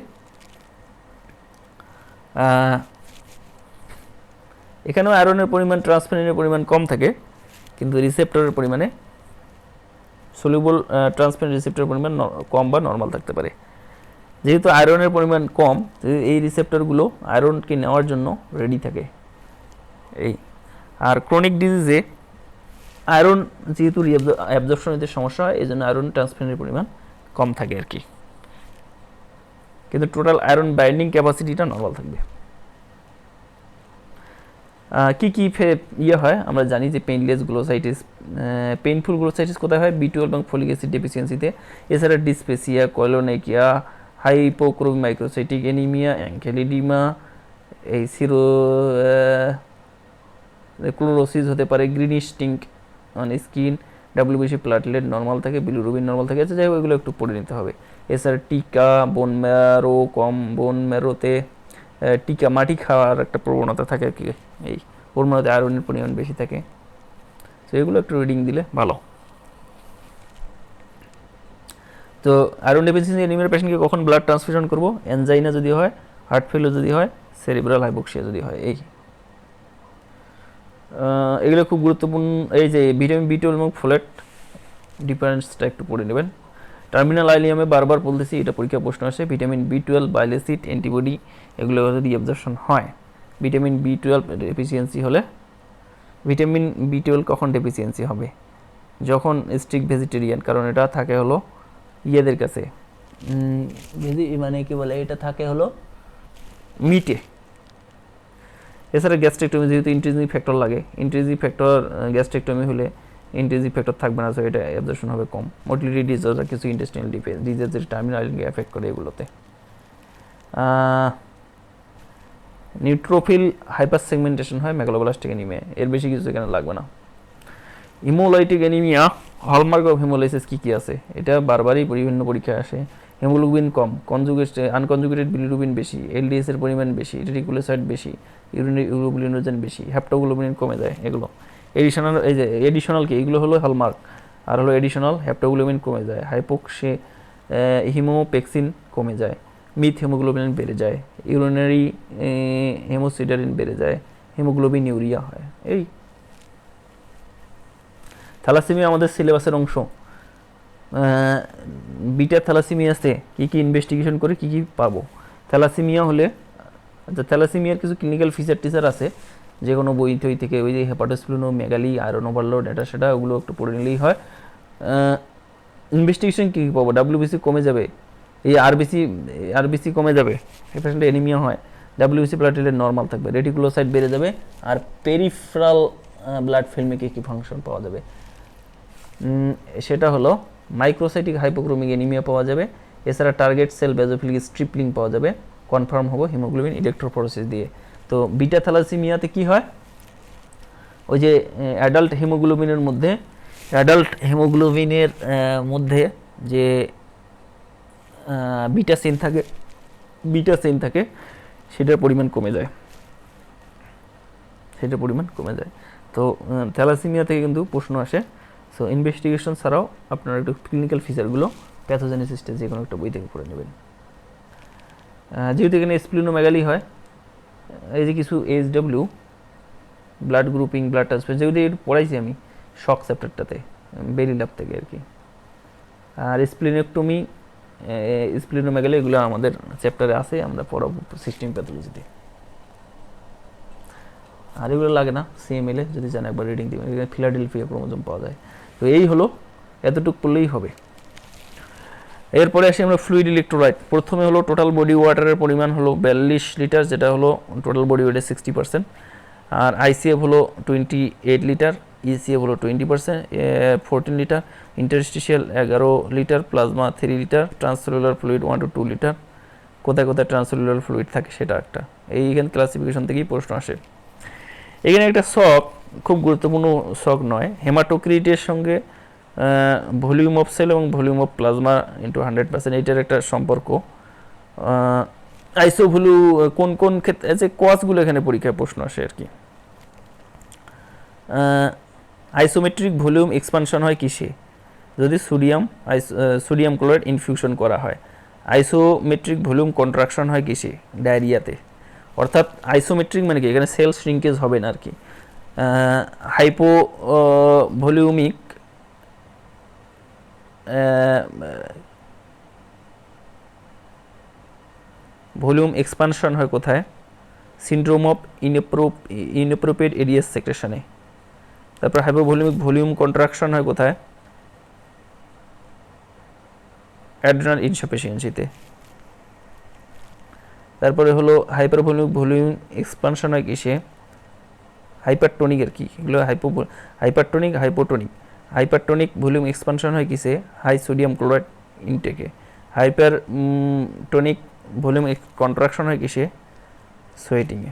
এখানেও আয়রনের পরিমাণ, ট্রান্সফেরিনের পরিমাণ কম থাকে, কিন্তু রিসেপ্টরের পরিমাণে সলিউবল ট্রান্সফেরিন রিসেপ্টরের পরিমাণ কম বা নর্মাল থাকতে পারে। যেহেতু আয়রনের পরিমাণ কম, এই রিসেপ্টরগুলো আয়রনকে নেওয়ার জন্য রেডি থাকে। এই আর ক্রনিক ডিজিজে আয়রন যেহেতু অ্যাবজর্পশন হতে সমস্যা হয়, এই জন্য আয়রন ট্রান্সফারের পরিমাণ কম থাকে আর কি, কিন্তু টোটাল আয়রন বাইন্ডিং ক্যাপাসিটিটা নর্মাল থাকবে। কি কি ইয়ে হয় আমরা জানি যে পেইনলেস গ্লোসাইটিস, পেইনফুল গ্লোসাইটিস কোথায় হয়, B12 এবং ফলিক অ্যাসিড ডেফিসিয়েন্সিতে। এছাড়া dyspepsia, koilonychia, hypochromic microcytic anaemia, ankle oedema, এই ক্লোরোসিস হতে পারে, greenish tinge on skin, WBC platelet normal থাকে, বিলিরুবিন নর্মাল থাকে। আচ্ছা যাই হোক, এগুলো একটু পড়ে নিতে হবে। এছাড়া টিকা, বোন ম্যারো কম, বোন ম্যারোতে টিকা মাটি খাওয়ার একটা প্রবণতা থাকে আর কি, এই ওর মধ্যে আয়রনের পরিমাণ বেশি থাকে। তো এগুলো একটু রিডিং দিলে ভালো। তো আয়রন ডেফিসিয়েন্সি অ্যানিমিয়ার পেশেন্টকে কখন ব্লাড ট্রান্সফিউশন করব, অ্যানজাইনা যদি হয়, হার্ট ফেলিওর যদি হয়, সেরিব্রাল হাইপোক্সিয়া যদি হয়। এই এগুলো খুব গুরুত্বপূর্ণ। এই যে ভিটামিন B12 এবং ফোলেট ডিফারেন্সটা একটু পড়ে নেবেন। টার্মিনাল আইলিয়ামে বারবার বলতেছি, এটা পরীক্ষা প্রশ্ন আসে, ভিটামিন B12 বাইলেসিড অ্যান্টিবডি এগুলো যদি অ্যাবজর্পশন হয়, ভিটামিন B12 ডেফিসিয়েন্সি হলে, ভিটামিন B12 কখন ডেফিসিয়েন্সি হবে? যখন স্ট্রিক্ট ভেজিটেরিয়ান, কারণ এটা থাকে হলো ইয়েদের কাছে, মানে কি বলে, এটা থাকে হলো মিটে। এছাড়া গ্যাস্ট্রেক্টমি যেহেতু ইন্ট্রিনসিক ফ্যাক্টর লাগে, ইন্ট্রিনসিক ফ্যাক্টর গ্যাস্ট্রেক্টমি হলে ইন্ট্রিনসিক ফ্যাক্টর থাকবে না, সো এটা অ্যাবজর্পশন হবে কম। মোটিলিটি ডিসঅর্ডার, কিছু ইন্টেস্টিনাল ডিজিজ টার্মিনাল আইলিয়ামকে এফেক্ট করে এগুলোতে। নিউট্রোফিল হাইপার সেগমেন্টেশন হয় মেগালোব্লাস্টিক অ্যানিমিয়া, এর বেশি কিছু এখানে লাগবে না। Haemolytic anaemia, hallmark of haemolysis কী কী আছে? এটা বারবারই বিভিন্ন পরীক্ষায় আসে। হিমোগ্লোবিন কম, আনকনজুগেটেড বিলিরুবিন বেশি, LDS এর পরিমাণ বেশি, রেটিকুলোসাইট বেশি, ইউরিনোজেন বেশি, হ্যাপ্টোগ্লোবিন কমে যায়, এগুলো এডিশনাল। এই যে এডিশনাল কি, এগুলো হলো হলমার্ক, আর হলো এডিশনাল হ্যাপ্টোগ্লোবিন কমে যায়, হাইপোক্সে হিমোপেক্সিন কমে যায়, মিথ হিমোগ্লোবিন বেড়ে যায়, ইউরিনারি হেমোসিডারিন বেড়ে যায়, হিমোগ্লোবিন ইউরিয়া হয়। এই থ্যালাসেমিয়া আমাদের সিলেবাসের অংশ। বিটা থ্যালাসেমিয়াতে কী কী ইনভেস্টিগেশন করে কী কী পাবো? থ্যালাসেমিয়া হলে, আচ্ছা থ্যালাসেমিয়ার কিছু ক্লিনিক্যাল ফিচার টিচার আছে, যে কোনো বই টই থেকে, ওই যে হেপাটোস্প্লিনোমেগালি, আয়রন ওভারলোড, এটা সেটা ওগুলো একটু পড়ে নিলেই হয়। ইনভেস্টিগেশন কী কী পাবো? WBC কমে যাবে, এই আরবিসি কমে যাবে, এই পেশেন্টে অ্যানিমিয়া হয়, WBC প্লাটিলেট নর্মাল থাকবে, রেটিকুলোসাইট বেড়ে যাবে, আর পেরিফেরাল ব্লাড ফিল্মে কী কী ফাংশন পাওয়া যাবে? সেটা হলো মাইক্রোসাইটিক হাইপোক্রোমিক অ্যানিমিয়া পাওয়া যাবে, এছাড়া টার্গেট সেল বেজোফিলিক স্ট্রিপলিং পাওয়া যাবে, কনফার্ম হবো হিমোগ্লোবিন ইলেকট্রোফোরেসিস দিয়ে। তো বিটা থ্যালাসেমিয়াতে কি হয়, ওই যে অ্যাডাল্ট হিমোগ্লোবিনের মধ্যে যে বিটা সেন থাকে সেটার পরিমাণ কমে যায়, তো থ্যালাসেমিয়া থেকে কিন্তু প্রশ্ন আসে। সো ইনভেস্টিগেশন ছাড়াও আপনারা একটু ক্লিনিক্যাল ফিচারগুলো প্যাথোজেনেসিসটা যে কোনো একটা বই থেকে পড়ে নেবেন। যেহেতু এখানে স্প্লিনোমেগালি হয়, এই যে কিছু SW blood grouping, blood transfer, যেগুলো একটু পড়াইছি আমি শক চ্যাপ্টারটাতে বেরি ল্যাব থেকে আর কি। আর স্প্লিনোমেগালি এগুলো আমাদের চ্যাপ্টারে আছে, আমরা পড়াবো সিস্টেম প্যাথোলজিতে। আর এগুলো লাগে না, CML এ যদি জানেন একবার রিডিং দিবেন, এখানে ফিলাডেলফিয়া ক্রোমোজোম পাওয়া যায়। তো এই হলো, এতটুকু করলেই হবে। এরপরে আসি আমরা ফ্লুইড ইলেকট্রোলাইট। প্রথমে হলো টোটাল বডি ওয়াটারের পরিমাণ হলো 42 লিটার, যেটা হলো টোটাল বডি ওয়েটের 60%, আর ICF হলো 28 লিটার, ECF হলো 20%, 14 litre, interstitial 11 litre, plasma 3 litre, transcellular fluid 1 to 2 litre. কোথায় কোথায় ট্রান্সসেলুলার ফ্লুইড থাকে সেটা একটা, এইখানে ক্লাসিফিকেশন থেকেই প্রশ্ন আসে। এখানে একটা শক, খুব গুরুত্বপূর্ণ শক নয়, হেমাটোক্রিটের সঙ্গে ভলিউম অফ সেল এবং ভলিউম অফ প্লাজমা ইন্টু 100%, এইটার একটা সম্পর্ক। আইসোভ্যালু কোন ক্ষেত্রে, যে কজগুলো এখানে পরীক্ষায় প্রশ্ন আসে আর কি। আইসোমেট্রিক ভলিউম এক্সপানশন হয় কিসে? যদি সোডিয়াম ক্লোরাইড ইনফিউশন করা হয়। আইসোমেট্রিক ভলিউম কন্ট্রাকশন হয় কিসে? ডায়রিয়াতে। অর্থাৎ আইসোমেট্রিক মানে কি, এখানে সেল শ্রিঙ্কেজ হবে না আর কি। হাইপোভলিউমিক ভলিউম এক্সপানশন হয় কোথায়? সিন্ড্রোম অফ ইনঅ্যাপ্রোপ্রিয়েট এরিয়াস সেক্রেশনে। তারপর হাইপোভলিউমিক ভলিউম কন্ট্রাকশন হয় কোথায়? অ্যাড্রেনাল ইনসাফিসিয়েন্সিতে। তারপরে হলো হাইপারভলিউমিক ভলিউম এক্সপানশন হয় কিসে? হাইপারটোনিক আর কি, এগুলো হাইপারটোনিক, হাইপারটোনিক ভলিউম এক্সপানশন হয় কিসে? হাই সোডিয়াম ক্লোরাইড ইনটেকে। হাইপারটোনিক ভলিউম কন্ট্রাকশন হয় কিসে? সোয়েটিংয়ে।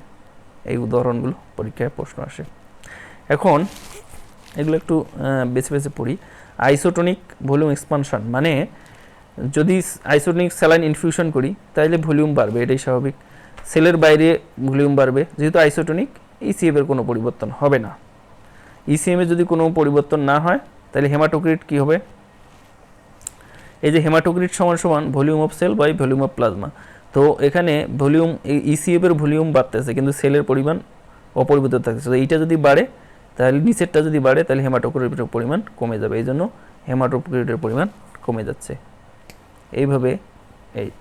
এই উদাহরণগুলো পরীক্ষায় প্রশ্ন আসে। এখন এগুলো একটু বেছে বেছে পড়ি। আইসোটোনিক ভলিউম এক্সপানশন মানে যদি আইসোটোনিক স্যালাইন ইনফিউশন করি তাহলে ভলিউম বাড়বে, এটাই স্বাভাবিক। সেলের বাইরে ভলিউম বাড়বে, যেহেতু আইসোটোনিক ECM এর কোনো পরিবর্তন হবে না। ECM এ যদি কোনো পরিবর্তন না হয় তাহলে হেমাটোক্রিট কী হবে? এই যে হেমাটোক্রিট সমান সমান volume of cell by volume of plasma. তো এখানে ভলিউম, ECM এর ভলিউম বাড়তেছে কিন্তু সেলের পরিমাণ অপরিবর্তিত থাকছে। তো এইটা যদি বাড়ে তাহলে নিচেরটা যদি বাড়ে তাহলে হেমাটোক্রিটের পরিমাণ কমে যাবে। এই জন্য হেমাটোক্রিটের পরিমাণ কমে যাচ্ছে। এইভাবে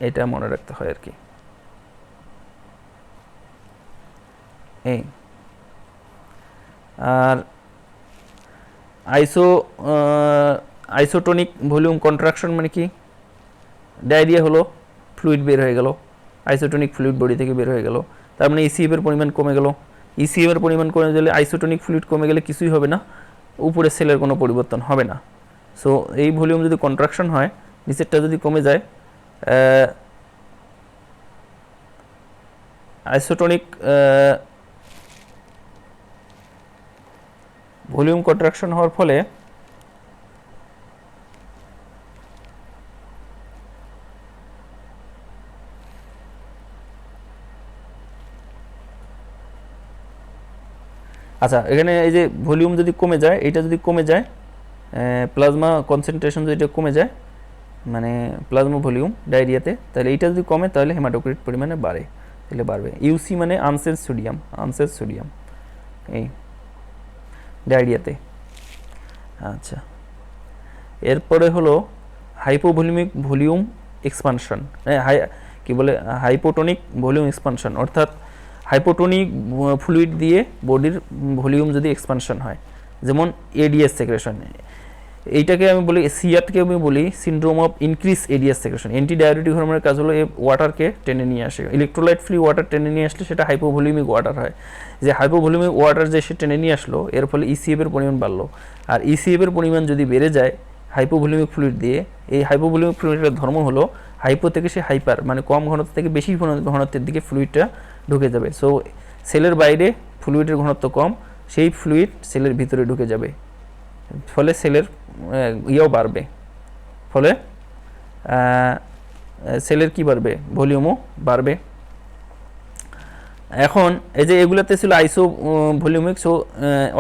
এটা মনে রাখতে হয় আর কি। এই আর আইসোটোনিক ভলিউম কন্ট্রাকশন মানে কি? ডায়রিয়া হলো, ফ্লুইড বের হয়ে গেল, আইসোটোনিক ফ্লুইড বডি থেকে বের হয়ে গেল, তার মানে ইসিএফ এর পরিমাণ কমে গেল। ইসিএফ এর পরিমাণ কমে গেলে, আইসোটোনিক ফ্লুইড কমে গেলে কিছুই হবে না, উপরে সেলের কোনো পরিবর্তন হবে না। সো এই ভলিউম যদি কন্ট্রাকশন হয়, নিচেরটা যদি কমে যায়, আইসোটোনিক ভলিউম কন্ট্রাকশন হওয়ার ফলে আচ্ছা, এখানে এই যে ভলিউম যদি কমে যায়, এটা যদি কমে যায়, প্লাজমা কনসেন্ট্রেশন যদি এটা কমে যায়, মানে প্লাজমা ভলিউম ডায়রিয়াতে, তাহলে এইটা যদি কমে তাহলে হেমাটোক্রিট পরিমাণে বাড়ে, তাহলে বাড়বে। ইউসি মানে আনসেন্স সোডিয়াম এই ডায়রিয়াতে। আচ্ছা, এরপরে হলো হাইপোভলিউমিক ভলিউম এক্সপানশন, কি বলে, হাইপোটোনিক ভলিউম এক্সপানশন, অর্থাৎ হাইপোটোনিক ফ্লুইড দিয়ে বডির ভলিউম যদি এক্সপানশন হয়, যেমন এডিএস সেক্রেশন, এইটাকে আমি বলি, সিআরকে আমি বলি syndrome of increase ads secretion. Antidiabetic হরমোনের কাজ হলো এই ওয়াটারকে টেনে নিয়ে আসে, ইলেকট্রোলাইট ফ্রি ওয়াটার টেনে নিয়ে আসলে সেটা হাইপোভলিউমিক ওয়াটার হয়। যে হাইপোভলিউমিক ওয়াটার যে সে টেনে নিয়ে আসলো, এর ফলে ইসিএফ এর পরিমাণ বাড়লো। আর ইসিএফ এর পরিমাণ যদি বেড়ে যায় হাইপোভলিউমিক ফ্লুইড দিয়ে, এই হাইপোভলিউমিক ফ্লুইডের ধর্ম হলো হাইপো থেকে সে হাইপার, মানে কম ঘনত্ব থেকে বেশি ঘনত্বের দিকে ফ্লুইডটা ঢুকে যাবে। সো সেলের বাইরে ফ্লুইডের ঘনত্ব কম, সেই ফ্লুইড সেলের ভিতরে ঢুকে যাবে, ফলে সেলের ইয়েও বাড়বে, ফলে সেলের কি বাড়বে, ভলিউমও বাড়বে। এখন এই যে এগুলাতে ছিল আইসো ভলিউমিক, সো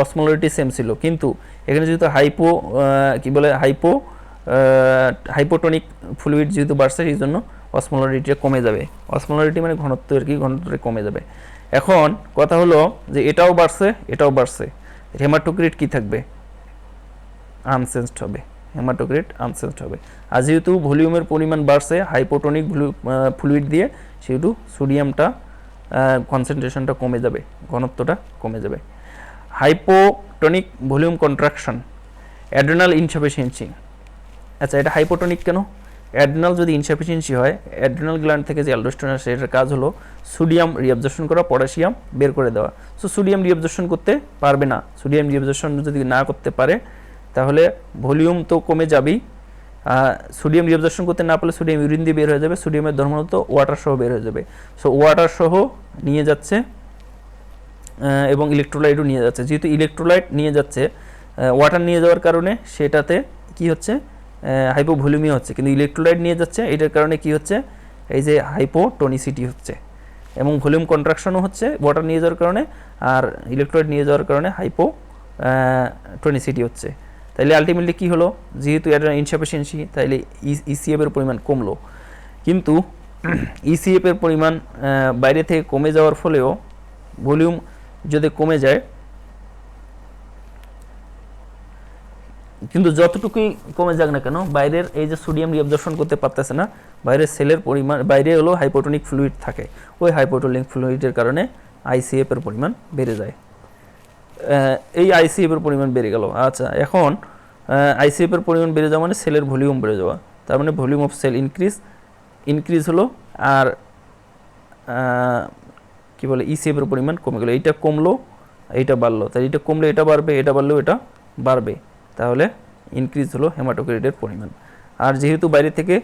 অসমোলারিটি সেম ছিল, কিন্তু এখানে যেহেতু কি বলে হাইপোটোনিক ফ্লুইড যেহেতু বাড়ছে, সেই জন্য অসমোলারিটিটা কমে যাবে। অসমোলারিটি মানে ঘনত্ব আর কি, ঘনত্বটা কমে যাবে। এখন কথা হলো যে এটাও বাড়ছে, হেমাটোক্রিট কি থাকবে, আনসেন্সড হবে, হেমাটোক্রিট আনসেন্সড হবে। আর যেহেতু ভলিউমের পরিমাণ বাড়ছে হাইপোটোনিক ফ্লুইড দিয়ে, সেহেতু সোডিয়ামটা কনসেন্ট্রেশনটা কমে যাবে, ঘনত্বটা কমে যাবে। Hypotonic volume contraction, adrenal insufficiency. আচ্ছা, এটা হাইপোটোনিক কেন? অ্যাড্রেনাল যদি ইনসাফিসিয়েন্সি হয়, অ্যাড্রেনাল গ্ল্যান্ড থেকে যে অ্যালডোস্টেরন আসে, এটার কাজ হলো সোডিয়াম রিঅ্যাবজর্পশন করা, পটাশিয়াম বের করে দেওয়া। সো সোডিয়াম রিঅ্যাবজর্পশন করতে পারবে না, সোডিয়াম রিঅ্যাবজর্পশন যদি না করতে পারে তাহলে ভলিউম তো কমে যাবেই। সোডিয়াম রিঅ্যাবজর্পশন করতে না পারলে সোডিয়াম ইউরিন দিয়ে বের হয়ে যাবে, সোডিয়ামের ধর্মত ওয়াটার সহ বের হয়ে যাবে। সো ওয়াটার সহ নিয়ে যাচ্ছে এবং ইলেকট্রোলাইটও নিয়ে যাচ্ছে। যেহেতু ইলেকট্রোলাইট নিয়ে যাচ্ছে, ওয়াটার নিয়ে যাওয়ার কারণে সেটাতে কি হচ্ছে, হাইপোভলিউমিয়া হচ্ছে, কিন্তু ইলেকট্রোলাইট নিয়ে যাচ্ছে, এটার কারণে কি হচ্ছে, এই যে হাইপোটোনিসিটি হচ্ছে, এবং ভলিউম কন্ট্রাকশনও হচ্ছে ওয়াটার নিয়ে যাওয়ার কারণে, আর ইলেকট্রোলাইট নিয়ে যাওয়ার কারণে হাইপোটোনিসিটি হচ্ছে। তাইলে আলটিমেটলি কী হলো, যেহেতু এটা ইনসাফিসিয়েন্সি, তাইলে ইসিএফ এর পরিমাণ কমলো। কিন্তু ইসিএফ এর পরিমাণ বাইরে থেকে কমে যাওয়ার ফলেও ভলিউম যদি কমে যায়, কিন্তু যতটুকুই কমে যাক না কেন, বাইরের এই যে সোডিয়াম রিঅ্যাবজর্পশন করতে পারতেছে না, বাইরের সেলের পরিমাণ, বাইরে হলো হাইপোটোনিক ফ্লুইড থাকে, ওই হাইপোটোনিক ফ্লুইডের কারণে আইসিএফ এর পরিমাণ বেড়ে যায়। এই আইসিএফ এর পরিমাণ বেড়ে গেল। আচ্ছা, এখন আইসিএফ এর পরিমাণ বেড়ে যাওয়া মানে সেলের ভলিউম বেড়ে যাওয়া, তার মানে ভলিউম অফ সেল ইনক্রিজ হলো, আর কি বলে, ইসিএফ এর পরিমাণ কমে গেলো। এইটা কমলো, এইটা বাড়লো, তাই এটা কমলে এটা বাড়বে, এটা বাড়লেও এটা বাড়বে, তাহলে ইনক্রিজ হলো হেমাটোক্রিটের পরিমাণ। আর যেহেতু বাইরে থেকে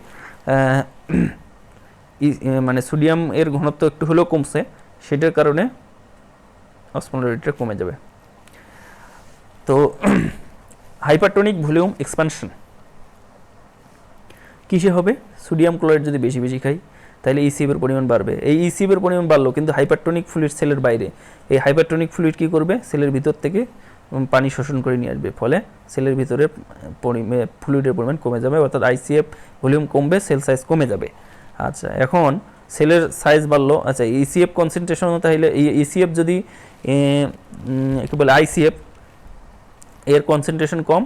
মানে সোডিয়াম এর ঘনত্ব একটু হলেও কমছে, সেটার কারণে অসমোলারিটিটা কমে যাবে। তো হাইপারটোনিক ভলিউম এক্সপানশন কিসে হবে? সোডিয়াম ক্লোরাইড যদি বেশি বেশি খাই, তাহলে ইসিএফ এর পরিমাণ বাড়বে। এই ইসিএফ এর পরিমাণ বাড়লো, কিন্তু হাইপারটোনিক ফ্লুইড সেলের বাইরে, এই হাইপারটোনিক ফ্লুইড কী করবে, সেলের ভিতর থেকে পানি শোষণ করে নিয়ে আসবে, ফলে সেলের ভিতরে ফ্লুইডের পরিমাণ কমে যাবে, অর্থাৎ আইসিএফ ভলিউম কমবে, সেল সাইজ কমে যাবে। আচ্ছা, এখন সেলের সাইজ বাড়লো। আচ্ছা, ইসিএফ কনসেন্ট্রেশন, তাহলে এই ইসিএফ যদি কি বলে, আইসিএফ এর কনসেন্ট্রেশন কম,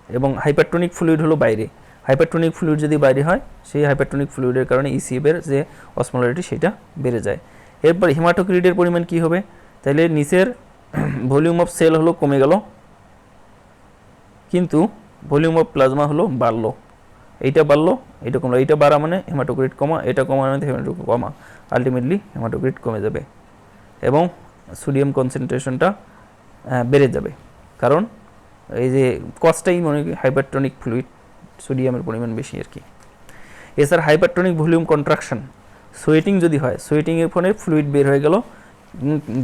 এবং হাইপারটোনিক ফ্লুইড হলো বাইরে। হাইপারটোনিক ফ্লুইড যদি বাইরে হয়, সেই হাইপারটোনিক ফ্লুইডের কারণে ইসিএফ এর যে অসমোলারিটি সেটা বেড়ে যায়। এরপর হিমাটোক্রিটের পরিমাণ কি হবে, তাহলে নিচের ভলিউম অফ সেল হলো কমে গেল, কিন্তু ভলিউম অফ প্লাজমা হলো বাড়লো। এইটা বাড়লো, এটা কমলো, এইটা বাড়া মানে হেমাটোক্রিট কমা, এটা কমা মানে হেমাটোক্রিট কমা, আলটিমেটলি হেমাটোক্রিট কমে যাবে এবং সোডিয়াম কনসেন্ট্রেশনটা বেড়ে যাবে। কারণ এই যে কস্টটাই মনে করি হাইপারটোনিক ফ্লুইড, সোডিয়ামের পরিমাণ বেশি আর কি। এছাড়া হাইপারটোনিক ভলিউম কন্ট্রাকশন, সোয়েটিং যদি হয়, সোয়েটিংয়ের ফলে ফ্লুইড বের হয়ে গেল,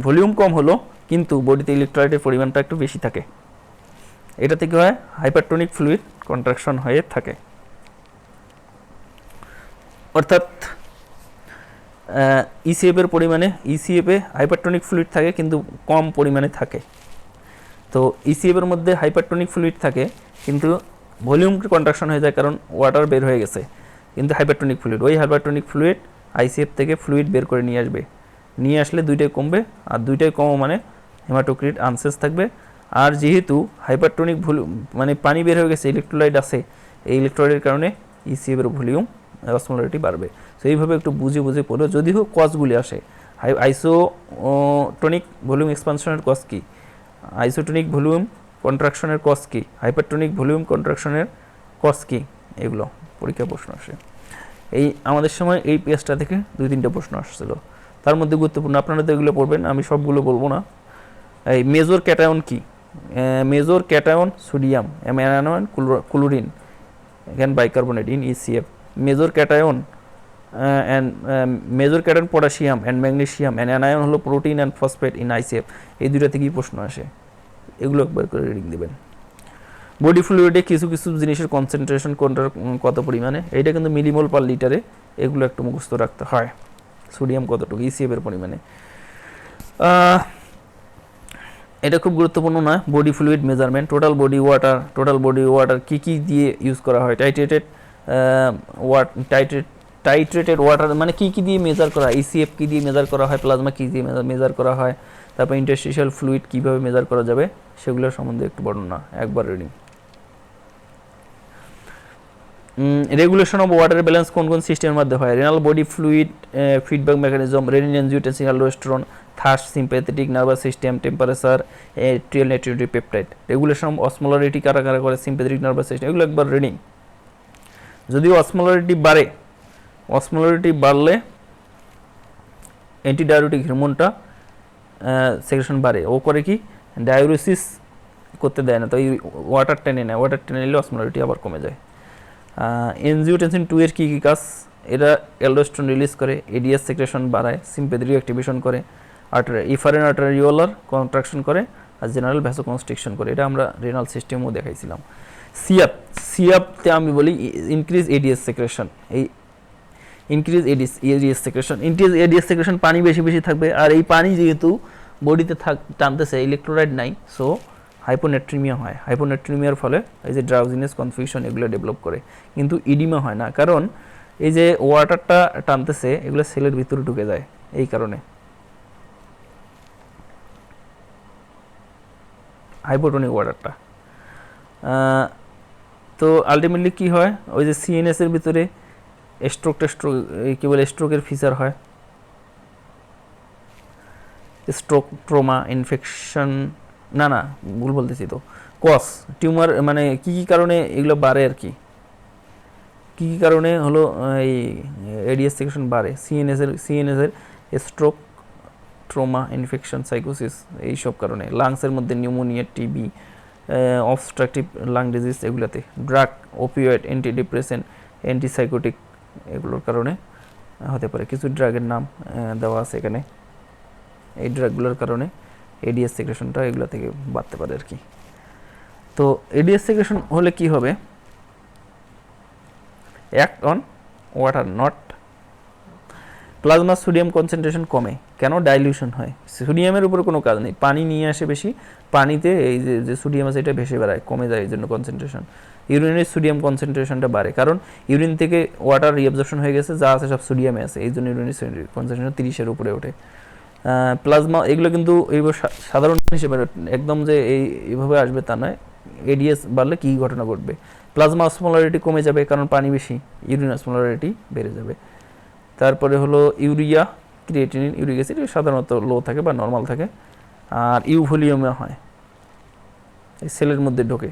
ভলিউম কম হলো কিন্তু বডিতে ইলেকট্রোলাইটের পরিমাণটা একটু বেশি থাকে, এটা থেকে হয় হাইপারটোনিক ফ্লুইড কন্ট্রাকশন হয়ে থাকে। অর্থাৎ ইসিএফের পরিমাণে, ইসিএফে হাইপারটোনিক ফ্লুইড থাকে কিন্তু কম পরিমাণে থাকে। তো ইসিএফের মধ্যে হাইপারটোনিক ফ্লুইড থাকে কিন্তু ভলিউম কন্ট্রাকশন হয়ে যায়, কারণ ওয়াটার বের হয়ে গেছে, কিন্তু হাইপারটোনিক ফ্লুইড, ওই হাইপারটোনিক ফ্লুইড আইসিএফ থেকে ফ্লুইড বের করে নিয়ে আসবে, নিয়ে আসলে দুইটাই কমবে, আর দুইটাই কম মানে হেমাটোক্রিট আনসেস থাকবে। আর যেহেতু হাইপারটোনিক ভলিউম মানে পানি বের হয়ে গেছে, ইলেকট্রোলাইট আছে, এই ইলেকট্রোলাইটের কারণে ইসিএফের ভলিউম অসমোলারিটি বাড়বে। সো এইভাবে একটু বুঝে বুঝে পড়ো, যদিও কজগুলি আসে। আইসোটোনিক ভলিউম এক্সপানশনের কজ কী, আইসোটোনিক ভলিউম কন্ট্রাকশনের কজ কী, হাইপারটোনিক ভলিউম কন্ট্রাকশনের কজ কী, এগুলো পরীক্ষা প্রশ্ন আসে। এই আমাদের সময় এই পেজটা থেকে 2-3টা প্রশ্ন আসছিল, তার মধ্যে গুরুত্বপূর্ণ, আপনারা তো এগুলো পড়বেন, আমি সবগুলো বলবো না। এই মেজর ক্যাটায়ন কি, major cation sodium, anion chlorine, again bicarbonate in ECF, major cation and major cation potassium and magnesium, and anion হলো protein and phosphate in ICF। এই দুইটা থেকেই প্রশ্ন আসে, এগুলো একবার করে রিডিং দিবেন। বডি ফ্লুইডে কিছু কিছু জিনিসের কনসেন্ট্রেশন কোনটার কত পরিমাণে, এইটা কিন্তু মিলিমোল পার লিটারে, এগুলো একটু মুখস্থ রাখতে হয়। সোডিয়াম কতটুকু ইসিএফ এর পরিমাণে, এটা খুব গুরুত্বপূর্ণ না। Body fluid measurement, total body water কী কী দিয়ে ইউজ করা হয়, টাইট্রেটেড ওয়াটার মানে কী কী দিয়ে মেজার করা হয়, ইসিএফ কী দিয়ে মেজার করা হয়, প্লাজমা কী দিয়ে মেজার করা হয়, তারপর ইন্টারস্টিশিয়াল ফ্লুইড কীভাবে মেজার করা যাবে, সেগুলোর সম্বন্ধে একটু বর্ণনা একবার reading. Regulation of water balance কোন কোন সিস্টেমের মধ্যে হয়, renal body fluid feedback mechanism, renin angiotensin aldosterone, thirst sympathetic nervous system, temperature, atrial natriuretic peptide. Regulation of osmolarity কারা কারা করে, সিম্প্যাথেটিক নার্ভাস সিস্টেম, এগুলো একবার রিডিং। যদিও অসমোলারিটি বাড়লে অ্যান্টিডায়োরেটিক হরমোনটা সেক্রেশন বাড়ে, ও করে কি ডায়োরিসিস করতে দেয় না, তো এই ওয়াটার টেনে নেয়, ওয়াটার টেনে নিলে অসমোলারিটি আবার কমে যায়। এনজিওটেনসিন 2 এর কী কী কাজ, এরা অ্যালডোস্টেরন রিলিজ করে, এডিএস সেক্রেশন বাড়ায়, সিম্প্যাথেটিক অ্যাক্টিভেশন করে, ইফারেন আর্টারিওলার কন্ট্রাকশন করে, আর জেনারেল ভ্যাসোকনস্ট্রিকশন করে, এটা আমরা রেনাল সিস্টেমও দেখাইছিলাম। সিয়াপতে আমি বলি ইনক্রিজ এডিএস সেক্রেশন, এই ইনক্রিজ এডিএস সেক্রেশন পানি বেশি বেশি থাকবে, আর এই পানি যেহেতু বডিতে টানতেছে, ইলেকট্রোলাইট নাই, সো হাইপোনেট্রিমিয়া হয়, হাইপোনেট্রিমিয়ার ফলে এই যে ড্রাউজিনেস, কনফিউশন এগুলো ডেভেলপ করে, কিন্তু ইডিমা হয় না, কারণ এই যে ওয়াটারটা টানতেছে এগুলো সেলের ভিতরে ঢুকে যায়, এই কারণে হাইপোটোনিক ওয়াটারটা। তো আলটিমেটলি কি হয়, ওই যে সিএনএস এর ভিতরে স্ট্রোক কি বলে, স্ট্রোকের ফিচার হয়, স্ট্রোক, ট্রমা, ইনফেকশন, না ভুল বলতেছি, তো কস, টিউমার, মানে কি কি কারণে এগুলো বাড়ে আর কি, কী কী কারণে হলো এই এডিএস সেক্রেশন বাড়ে, সিএনএস এর স্ট্রোক, ট্রমা, ইনফেকশন, সাইকোসিস, এইসব কারণে, লাংসের মধ্যে pneumonia, TB, obstructive lung disease, এগুলোতে ড্রাগ, ওপিওয়েড, অ্যান্টিডিপ্রেসেন্ট, অ্যান্টিসাইকোটিক, এগুলোর কারণে হতে পারে। কিছু ড্রাগের নাম দেওয়া আছে এখানে, এই ড্রাগগুলোর কারণে এডিএস সেক্রেশনটা এগুলো থেকে বাড়তে পারে আর কি। তো এডিএস সেক্রেশন হলে কি হবে, act on water not, plasma sodium concentration কমে, কেন, ডাইলিউশন হয়, সোডিয়ামের উপরে কোনো কাজ নেই, পানি নিয়ে আসে বেশি, পানিতে এই যে সোডিয়াম আছে এটা ভেসে বেড়ায়, কমে যায়, এই জন্য কনসেন্ট্রেশন। ইউরিনের সোডিয়াম কনসেন্ট্রেশনটা বাড়ে, কারণ ইউরিন থেকে ওয়াটার রিঅ্যাবজর্পশন হয়ে গেছে, যা আছে সব সোডিয়ামে আছে, এই জন্য ইউরিনের কনসেন্ট্রেশন 30-এর উপরে ওঠে। প্লাজমা এগুলো কিন্তু এইভাবে সাধারণ হিসেবে, একদম যে এইভাবে আসবে তা নয়, এডিএস বাড়লে কী ঘটনা ঘটবে। প্লাজমা অসমোলারিটি কমে যাবে কারণ পানি বেশি, ইউরিন অসমোলারিটি বেড়ে যাবে। তারপরে হলো ইউরিয়া, ক্রিয়েটিনিন, ইউরিক অ্যাসিড সাধারণত লো থাকে বা নর্মাল থাকে। আর ইউভলিউমে হয়, এই সেলের মধ্যে ঢোকে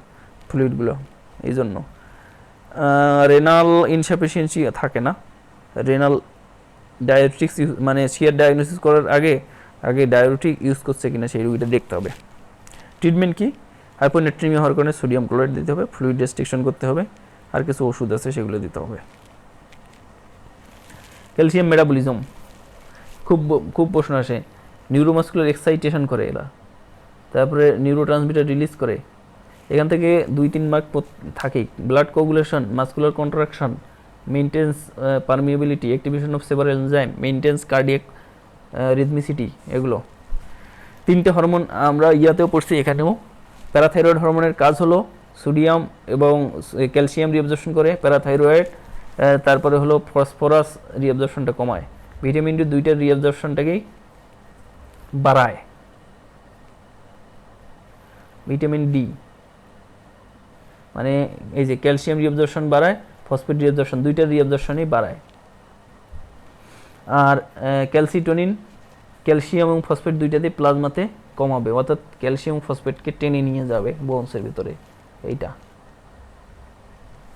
ফ্লুইডগুলো, এই জন্য। রেনাল ইনসাফিসিয়েন্সি থাকে না। রেনাল ডায়াবেটিক্স মানে শিয়ার ডায়াগনোসিস করার আগে ডায়াবেটিক ইউজ করছে কিনা সেই রুগীটা দেখতে হবে। ট্রিটমেন্ট কি? হাইপোনেট্রিমিয়া হওয়ার কারণে সোডিয়াম ক্লোরাইড দিতে হবে, ফ্লুইড রেস্ট্রিকশন করতে হবে, আর কিছু ওষুধ আছে সেগুলো দিতে হবে। ক্যালসিয়াম মেটাবলিজম খুব প্রশ্ন আসে। নিউরোমাস্কুলার এক্সাইটেশন করে এরা, তারপরে নিউরোট্রান্সমিটার রিলিজ করে, এখান থেকে 2-3 মার্ক থাকেই। Blood coagulation, muscular contraction, maintenance permeability, activation of several enzyme, maintenance cardiac rhythmicity, এগুলো 3টে হরমোন আমরা ইয়াতেও পড়ছি, এখানেও। প্যারাথাইরয়েড হরমোনের কাজ হলো সোডিয়াম এবং ক্যালসিয়াম রিঅ্যাবজর্পশন করে প্যারাথাইরয়েড, তারপরে হলো ফসফরাস রিঅ্যাবজর্পশনটা কমায়, ভিটামিন ডি 2টার রিঅ্যাবজর্পশনটাকেই বাড়ায়। ভিটামিন ডি মানে এই যে ক্যালসিয়াম রিঅ্যাবজর্পশন বাড়ায়, ফসফেট রিঅ্যাবজর্পশন, 2টার রিঅ্যাবজর্পশনই বাড়ায়। আর ক্যালসিটোনিন ক্যালসিয়াম এবং ফসফেট 2টাতেই প্লাজমাতে কমাবে, অর্থাৎ ক্যালসিয়াম ফসফেটকে টেনে নিয়ে যাবে বোনসের ভিতরে। এইটা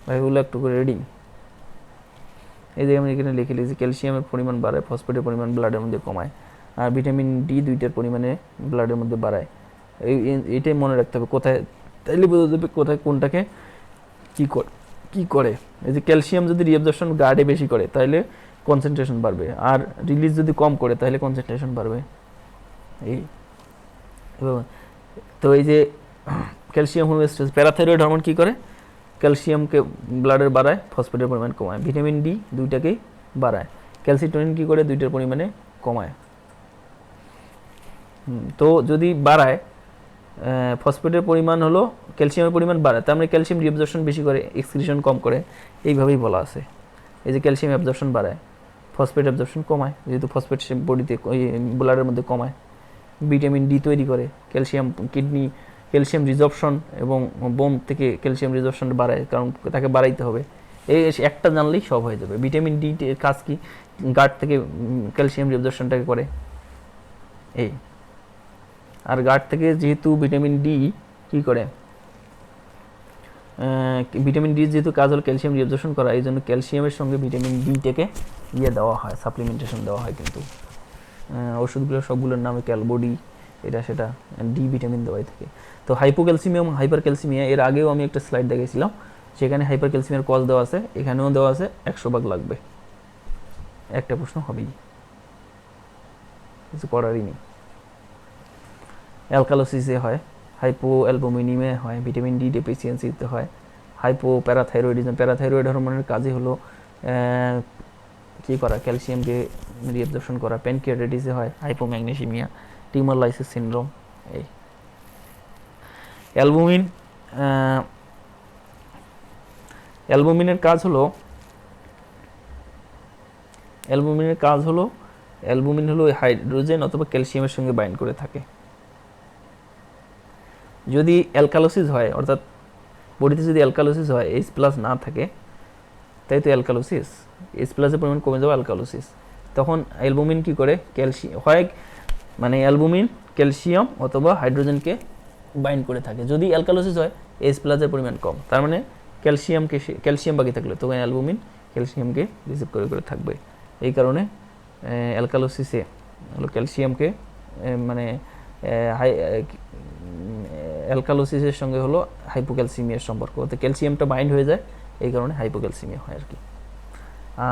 ভাইগুলো একটু করে রিডিং, এই যে আমি এখানে লিখে লিখেছি ক্যালসিয়ামের পরিমাণ বাড়ায়, ফসফেটের পরিমাণ ব্লাডের মধ্যে কমায়, আর ভিটামিন ডি 2টার পরিমাণে ব্লাডের মধ্যে বাড়ায়। এইটাই মনে রাখতে হবে কোথায়, তাইলে বোঝা যাবে কোথায় কোনটাকে কী করে। এই যে ক্যালসিয়াম যদি রিঅ্যাবজর্পশন গার্ডে বেশি করে তাহলে কনসেন্ট্রেশন বাড়বে, আর রিলিজ যদি কম করে তাহলে কনসেন্ট্রেশন বাড়বে। এই তো এই যে ক্যালসিয়াম হোমিওস্ট্যাসিস, প্যারাথাইরয়েড হরমোন কী করে? ক্যালসিয়ামকে ব্লাডের বাড়ায়, ফসফেটের পরিমাণ কমায়, ভিটামিন ডি 2টাকেই বাড়ায়, ক্যালসিটোনিন কী করে? 2টার পরিমাণে কমায়। তো যদি বাড়ায়, ফসফেটের পরিমাণ হলো ক্যালসিয়ামের পরিমাণ বাড়ায়, তার মানে ক্যালসিয়াম রিঅ্যাবজর্পশন বেশি করে, এক্সক্রিশন কম করে, এইভাবেই বলা আছে। এই যে ক্যালসিয়াম অ্যাবজর্পশন বাড়ায়, ফসফেট অ্যাবজর্পশন কমায়, যেহেতু ফসফেট বডিতে ব্লাডের মধ্যে কমায়, ভিটামিন ডি তৈরি করে, ক্যালসিয়াম কিডনি ক্যালসিয়াম রিজর্পশন এবং বোন থেকে ক্যালসিয়াম রিজর্পশন বাড়ায়, কারণ তাকে বাড়াইতে হবে। এই একটা জানলেই সব হয়ে যাবে। ভিটামিন ডি এর কাজ কি? গার্ড থেকে ক্যালসিয়াম রিঅ্যাবজর্পশনটাকে করে। এই আর গার্ড থেকে যেহেতু ভিটামিন ডি কী করে, ভিটামিন ডি যেহেতু কাজ হলো ক্যালসিয়াম রিঅ্যাবজর্পশন করা, এই জন্য ক্যালসিয়ামের সঙ্গে ভিটামিন ডিটাকে দেওয়া হয়, সাপ্লিমেন্টেশন দেওয়া হয়। কিন্তু ওষুধগুলো সবগুলোর নামে ক্যালবোডি, এটা সেটা, ডি ভিটামিন দেওয়াই থাকে। তো হাইপোক্যালসিমিয়া এবং হাইপার ক্যালসিমিয়া, এর আগেও আমি একটা স্লাইড দেখিয়েছিলাম, সেখানে হাইপার ক্যালসিমিয়ার কজ দেওয়া আছে, এখানেও দেওয়া আছে, 100 ভাগ লাগবে, একটা প্রশ্ন হবেই, কিছু করারই নেই। অ্যালকালোসিসে হয়, হাইপো অ্যালবুমিনিমে হয়, ভিটামিন ডি ডেফিসিয়েন্সিতে হয়, হাইপো প্যারাথাইরয়েডিজম, প্যারাথাইরয়েড হরমোনের কাজই হলো কী করা? ক্যালসিয়ামকে রিঅ্যাবজর্পশন করা। প্যানক্রিয়াটাইটিসে হয় হাইপোম্যাগনেসিমিয়া, টিউমার লাইসিস সিনড্রোম। এই অ্যালবুমিনের কাজ হলো অ্যালবুমিন হলো হাইড্রোজেন অথবা ক্যালসিয়ামের সঙ্গে বাইন্ড করে থাকে। যদি অ্যালকালোসিস হয়, অর্থাৎ বডিতে যদি অ্যালকালোসিস হয়, H+ না থাকে, তাই তো অ্যালকালোসিস, H+-এর পরিমাণ কমে যাবে, অ্যালকালোসিস। তখন অ্যালবুমিন কী করে? ক্যালসিয়াম হয়, মানে অ্যালবুমিন ক্যালসিয়াম অথবা হাইড্রোজেনকে বাইন্ড করে থাকে। যদি অ্যালকালোসিস হয়, H+-এর পরিমাণ কম, তার মানে ক্যালসিয়াম বাকি থাকলে তখন অ্যালবুমিন ক্যালসিয়ামকে রিসিভ করে থাকবে। এই কারণে অ্যালকালোসিসে হলো ক্যালসিয়ামকে মানে অ্যালকালোসিসের সঙ্গে হলো হাইপোক্যালসিমিয়ার সম্পর্ক, তো ক্যালসিয়ামটা বাইন্ড হয়ে যায়, এই কারণে হাইপোক্যালসিমিয়া হয় আর কি।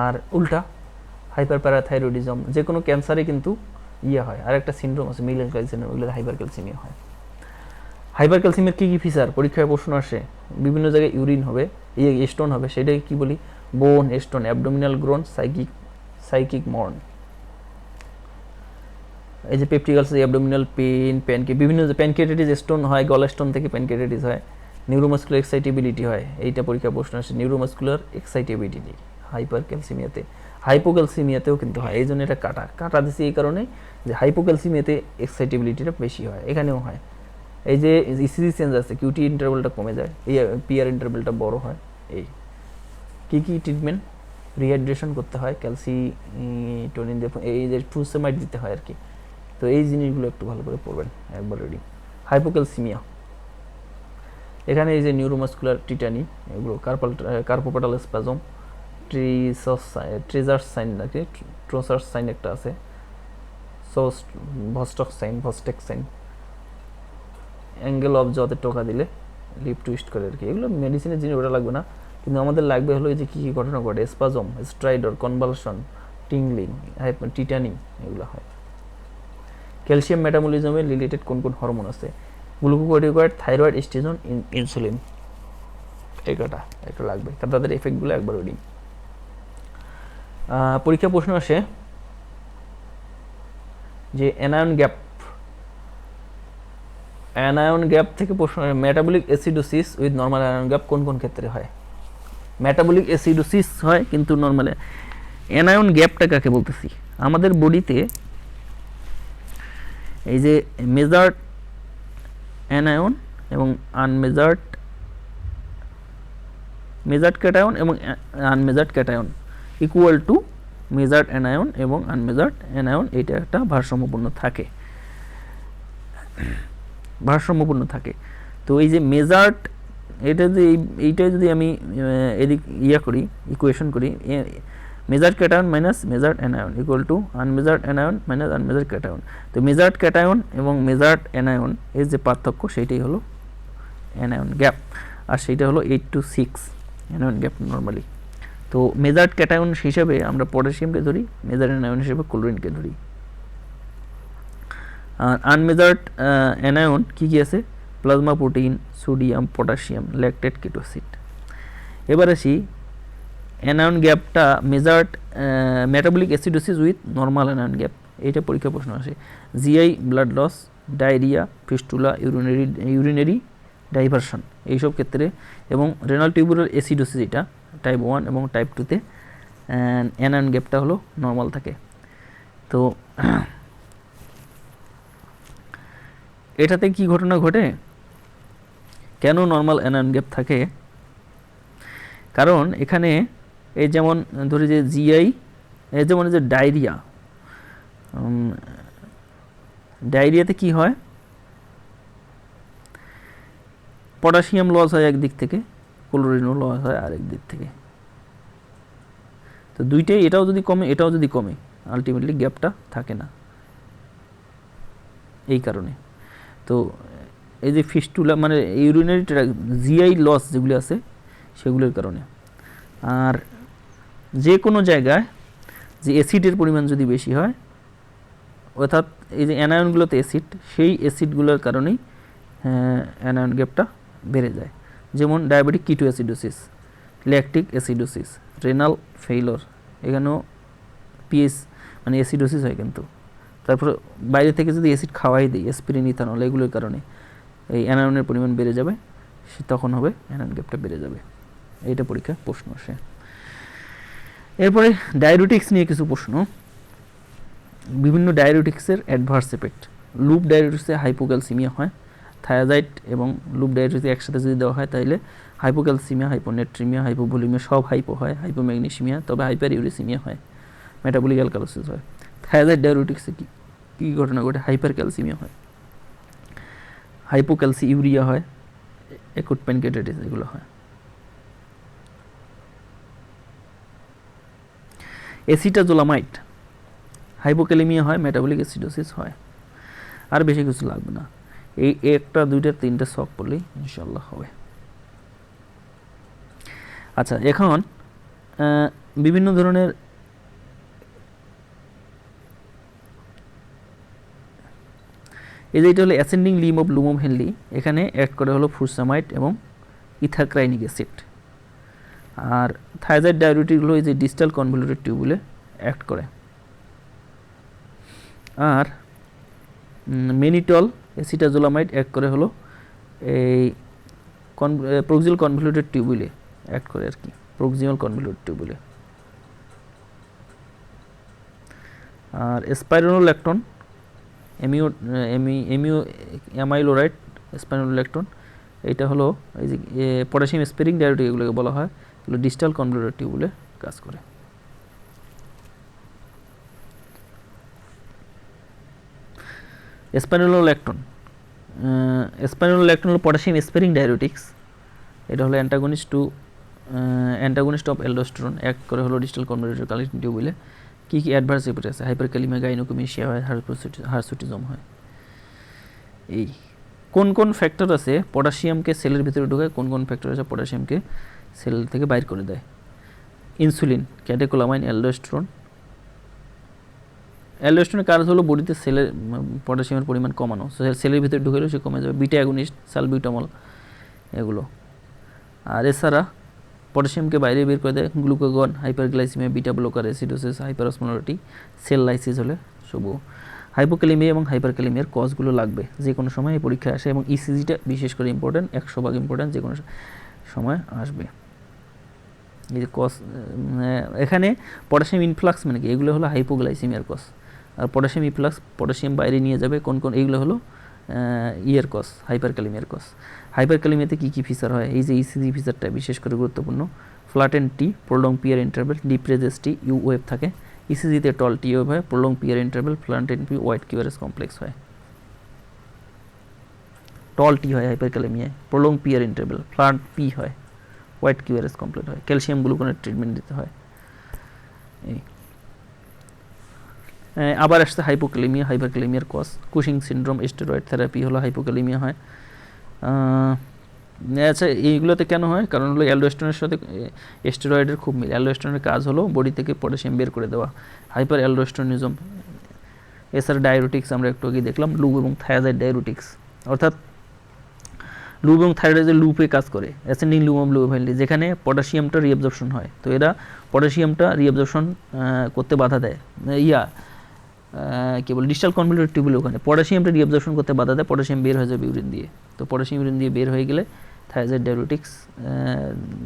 আর উল্টা হাইপার প্যারাথাইরয়েডিজম, যে কোনো ক্যান্সারে কিন্তু হয়। আর একটা সিনড্রোম আছে মিলেন ক্যালসিয়াম, ওগুলো হাইপার ক্যালসিমিয়া হয়। হাইপার ক্যালসিয়ামের কী কী ফিচার? পরীক্ষায় প্রশ্ন আসে, বিভিন্ন জায়গায় ইউরিন হবে, স্টোন হবে, সেটাকে কী বলি? বোন stone, abdominal grown, psychic mourn. এই যে পেপটিকালস, অ্যাবডোমিনাল পেন, বিভিন্ন প্যানক্রিয়াটাইটিস স্টোন হয়, গলা স্টোন থেকে প্যানক্রিয়াটাইটিস হয়, নিউরোমাস্কুলার এক্সাইটেবিলিটি হয়, এইটা পরীক্ষা প্রশ্ন আসে, নিউরোমাস্কুলার এক্সাইটেবিলিটি হাইপার ক্যালসিমিয়াতে। হাইপোক্যালসিমিয়াতেও কিন্তু হয়, এই জন্য এটা কাটা দিছি এই কারণে যে হাইপোক্যালসিমিয়াতে এক্সাইটেবিলিটিটা বেশি হয়, এখানেও হয়। এই যে ইসিজি চেঞ্জ আছে, কিউটি ইন্টারভ্যালটা কমে যায়, এই পিআর ইন্টারভ্যালটা বড় হয়। এই কি ট্রিটমেন্ট, রিহাইড্রেশন করতে হয়, ক্যালসিটোনিন দিয়ে, এই যে ফুসেমাইড দিতে হয় আর কি। তো এই জিনিসগুলো একটু ভালো করে পড়বেন একবার রেডি। হাইপোক্যালসিমিয়া, এখানে এই যে নিউরোমাস্কুলার টিটানি, এগুলো কার্পোপাটাল স্পাজম, ট্রেজার সাইন নাকি ট্রোসার সাইন একটা আছে, ভস্টেক সাইন, অ্যাঙ্গেল অফ জতে টোকা দিলে লিপ টুইস্ট করে আর কি। এগুলো মেডিসিনের জিনিস, ওটা লাগবে না, কিন্তু আমাদের লাগবে হলো এই যে কী কী ঘটনা ঘটে, স্পাজম, স্ট্রাইডর, কনভালশন, টিংলিং, টিটানি, এগুলো হয়। ক্যালসিয়াম মেটাবলিজমে রিলেটেড কোন কোন হরমোন আছে, গ্লুকোকর্টিকয়েড, থাইরয়েড, স্টেজন, ইনসুলিন, এই কটা একটু লাগবে, কারণ তাদের এফেক্টগুলো একবার রেডি। পরীক্ষা প্রশ্ন আসে যে অ্যানায়ন গ্যাপ থেকে প্রশ্ন, metabolic acidosis with normal anion gap কোন কোন ক্ষেত্রে হয়? মেটাবলিক অ্যাসিডোসিস হয় কিন্তু নর্মালে। অ্যানায়ন গ্যাপটা কাকে বলতেছি, আমাদের বডিতে এই যে মেজার্ড অ্যানায়ন এবং মেজার্ড ক্যাটায়ন এবং unmeasured cation equal to measured anion এবং আনমেজার্ড অ্যানায়ন, এটা একটা ভারসাম্যপূর্ণ থাকে। তো এই যে মেজার্ড, এটা যে এইটা যদি আমি এদিক করি, ইকুয়েশন করি, measured cation minus measured anion equal to unmeasured anion minus unmeasured cation. তো মেজার্ড ক্যাটায়ন এবং মেজার্ড অ্যানায়ন এর যে পার্থক্য, সেইটাই হলো অ্যানায়ন গ্যাপ, আর সেইটা হলো 8 to 6 অ্যানায়ন গ্যাপ নর্মালি। তো মেজার্ড ক্যাটায়ন হিসেবে আমরা পটাশিয়ামকে ধরি, মেজার্ড অ্যানায়ন হিসেবে ক্লোরিনকে ধরি। আর আনমেজার্ড অ্যানায়ন কী কী আছে, plasma protein, sodium, potassium, lactate, ketoacid. এবার আসি অ্যানায়ন গ্যাপটা, measured metabolic acidosis with normal anion gap, এইটা পরীক্ষা প্রশ্ন আসে। GI, blood loss, diarrhoea, fistula, urinary diversion, এইসব ক্ষেত্রে, এবং রেনাল টিউবুলার অ্যাসিডোসিস, এটা টাইপ 1 এবং টাইপ 2-তে অ্যানায়ন গ্যাপটা হলো নর্মাল থাকে। তো এটাতে কি ঘটনা ঘটে, কেন নর্মাল অ্যানায়ন গ্যাপ থাকে? কারণ এখানে এই যেমন ধরি যে জিআই, এই যেমন যে ডায়রিয়াতে কি হয়, পটাশিয়াম লস হয় একদিক থেকে, ক্লোরিনও লস হয় আরেক দিক থেকে। তো দুইটাই, এটাও যদি কমে এটাও যদি কমে, আলটিমেটলি গ্যাপটা থাকে না এই কারণে। তো এই যে ফিস্টুলা মানে ইউরিনারি জিআই লস যেগুলো আছে সেগুলোর কারণে। আর যে কোনো জায়গায় যে অ্যাসিডের পরিমাণ যদি বেশি হয়, অর্থাৎ এই যে অ্যানায়নগুলোতে অ্যাসিড, সেই অ্যাসিডগুলোর কারণেই অ্যানায়ন গ্যাপটা বেড়ে যায়। যেমন ডায়াবেটিক কিটো acidosis, lactic acidosis, renal failure, এখানেও পিএস মানে অ্যাসিডোসিস হয় কিন্তু। তারপরে বাইরে থেকে যদি অ্যাসিড খাওয়াই দিই, অ্যাসপিরিন, ইথানল, এগুলোর কারণে এই অ্যানায়নের পরিমাণ বেড়ে যাবে, তখন হবে অ্যানায়ন গ্যাপটা বেড়ে যাবে। এইটা পরীক্ষা প্রশ্ন আসে। এরপরে ডায়ুরেটিক্স নিয়ে কিছু প্রশ্ন, বিভিন্ন ডায়ুরেটিক্সের অ্যাডভার্স এফেক্ট। লুপ ডায়ুরেটিক্সে হাইপোক্যালসিমিয়া হয়, থায়াজাইড এবং লুপ ডায়ুরেটিক্স একসাথে যদি দেওয়া হয় তাহলে হাইপোক্যালসিমিয়া, হাইপোনেট্রিমিয়া, হাইপোভলিমিয়া, সব হাইপো হয়, হাইপোম্যাগনেসিমিয়া, তবে হাইপার ইউরেসিমিয়া হয়, মেটাবলিক অ্যালকালোসিস হয়। থায়াজাইড ডায়ুরেটিক্সে কী ঘটনা ঘটে, হাইপার ক্যালসিমিয়া হয়, হাইপোক্যালসিউরিয়া হয়, একুট প্যানক্রিয়াটাইটিস, এগুলো হয়। অ্যাসিটাজোলামাইড, হাইপোক্যালেমিয়া হয়, মেটাবলিক অ্যাসিডোসিস হয়। আর বেশি কিছু লাগবে না, এই একটা দুইটা তিনটা শখ পড়লেই ইনশাল্লাহ হবে। আচ্ছা, এখন বিভিন্ন ধরনের এই যে এটা হলো অ্যাসেন্ডিং লিম অফ লুমোম হেনলি, এখানে অ্যাড করে হলো ফুরসামাইড এবং ইথাক্রাইনিক অ্যাসিড। আর থায়াজাইড ডায়ুরেটিক হলো এই যে ডিস্টাল কনভলিউটেড টিউবুলে অ্যাক্ট করে। আর মেনিটল, অ্যাসিটাজোলামাইড অ্যাক্ট করে হলো এই প্রক্সিয়াল কনভলিউটেড টিউবুলে অ্যাক্ট করে আর কি, প্রক্সিয়াল কনভলিউটেড টিউবুলে। আর স্পাইরোনোল্যাকটন, অ্যামাইলোরাইড স্পাইনোলেকট্রন। এইটা হলো এই যে পটাশিয়াম স্পেরিং ডায়োটিক, এগুলোকে বলা হয়, এগুলো ডিস্টাল কনভলিউটেড টিউবুলে কাজ করে। স্পাইনোলেকট্রন, স্পাইনোলেকট্রন হলো পটাশিয়াম স্পেরিং ডায়োটিক্স। এটা হলো অ্যান্টাগনিস্ট অফ অ্যালডোস্টেরন, এক করে হলো ডিস্টাল কনভলিউটেড কালেকশন টিউবুলে। কী কী অ্যাডভার্স ইফেক্ট আছে? হাইপারক্যালিমিয়া, গাইনোকোমেশিয়া হয়, হার্সুটিজম হয়। এই কোন কোন ফ্যাক্টর আছে পটাশিয়ামকে সেলের ভিতরে ঢোকায়, কোন কোন ফ্যাক্টর আছে পটাশিয়ামকে সেল থেকে বাইর করে দেয়? Insulin, catecholamine, aldosterone. অ্যালডোস্টেরনের কাজ হলো বডিতে সেলের পটাশিয়ামের পরিমাণ কমানো, সেলের ভিতরে ঢুকেলেও সে কমে যাবে। বিটা অ্যাগনিস্ট, সালবিউটামল, এগুলো। আর এছাড়া পটাশিয়ামকে বাইরে বের করে দেয় glucagon, hyperglycaemia, beta blocker, acidosis, hyperosmolarity, cell lysis হলে শুভ। হাইপোক্যালিমিয়া এবং হাইপারক্যালিমিয়ার কজগুলো লাগবে যে কোনো সময় এই পরীক্ষায় আসে, এবং ইসিজিটা বিশেষ করে ইম্পর্টেন্ট, 100 ইম্পর্টেন্ট, যে কোনো সময় আসবে। এই যে কজ, এখানে পটাশিয়াম ইনফ্লাক্স মানে কি? এগুলো হলো হাইপোগ্লাইসিমিয়ার কজ। আর পটাশিয়াম ইনফ্লাক্স, পটাশিয়াম বাইরে নিয়ে যাবে কোন কোন, এইগুলো হলো ইয়ের কজ, হাইপারক্যালিমিয়ার কজ। হাইপারক্যালিমিয়াতে কী কী ফিচার হয়? এই যে ইসিজি ফিচারটা বিশেষ করে গুরুত্বপূর্ণ। Flatten T, prolong PR interval, depressed T, U wave থাকে। ইসিজিতে টল টি ওয়েভ হয়, prolong PR interval, flatten P, wide QRS complex হয়। টল টি হয় হাইপারক্যালিমিয়ায়, prolong PR interval, flat P হয়, হোয়াইট কিউআরএস কমপ্লেক্স হয়। ক্যালসিয়াম গ্লুকোনেট ট্রিটমেন্ট দিতে হয়। এই আবার আসছে হাইপোক্যালিমিয়া, হাইপারক্যালিমিয়ার cause. Cushing syndrome, steroid therapy হলো হাইপোক্যালিমিয়া হয়। আচ্ছা, এইগুলোতে কেন হয়? কারণ হলো অ্যালডোস্টেরনের সাথে স্টেরয়েডের খুব মিল। অ্যালডোস্টেরনের কাজ হলো বডি থেকে পটাশিয়াম বের করে দেওয়া, হাইপার অ্যালডোস্টেরনিজম। এছাড়া ডায়োটিক্স আমরা একটু আগে দেখলাম, লুপ এবং থায়াজাইড ডায়োটিক্স, অর্থাৎ লুপ এবং থাইরয়েডের লুপে কাজ করে, অ্যাসেন্ডিং লুপ অফ লুপোভাইলি, যেখানে পটাশিয়ামটা রিঅ্যাবজর্পশন হয়, তো এরা পটাশিয়ামটা রিঅ্যাবজর্পশন করতে বাধা দেয়। কি বলে, ডিস্টাল কনভলিউটেড টিউবুলের ওখানে পটাশিয়ামটা রিঅ্যাবজর্পশন করতে বাধা দেয়, পটাশিয়াম বের হয়ে যাবে ইউরিন দিয়ে। তো পটাশিয়াম ইউরিন দিয়ে বের হয়ে গেলে থাইরয়েড ডায়োটিক্স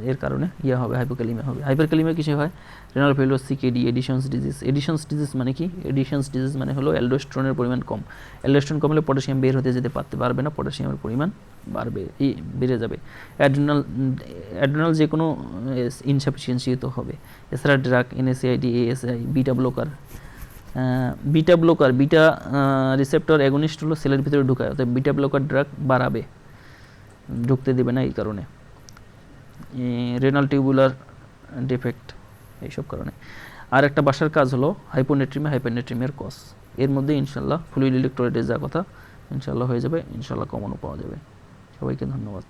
এর কারণে হবে, হাইপোক্যালিমিয়া হবে। হাইপারক্যালিমিয়া কিসে হয়? Renal failure, CKD, editions disease. Editions disease মানে কি? এডিশনস ডিজিজ মানে হলো অ্যালডোস্টেরনের পরিমাণ কম। অ্যালডোস্টেরন কমলে পটাশিয়াম বের হতে যেতে পারবে না, পটাশিয়ামের পরিমাণ বেড়ে যাবে। অ্যাড্রিনাল যে কোনো ইনসাফিসিয়েন্সি তো হবে। এছাড়া drug, NSAID, ASI, beta blocker, beta receptor against হলো সেলের ভিতরে ঢুকায়, অর্থাৎ বিটা ব্লকার ড্রাগ বাড়াবে, ঢুকতে দেবে না এই কারণে। রেনাল টিউবুলার ডিফেক্ট, এইসব কারণে। আর একটা বাসার কাজ হলো হাইপোনেট্রিমিয়া, হাইপারনেট্রিমিয়ার কজ। এর মধ্যে ইনশাল্লাহ ফ্লুইড ইলেকট্রোলাইটের যা কথা ইনশাল্লাহ হয়ে যাবে, ইনশাল্লাহ কমনও পাওয়া যাবে। সবাইকে ধন্যবাদ।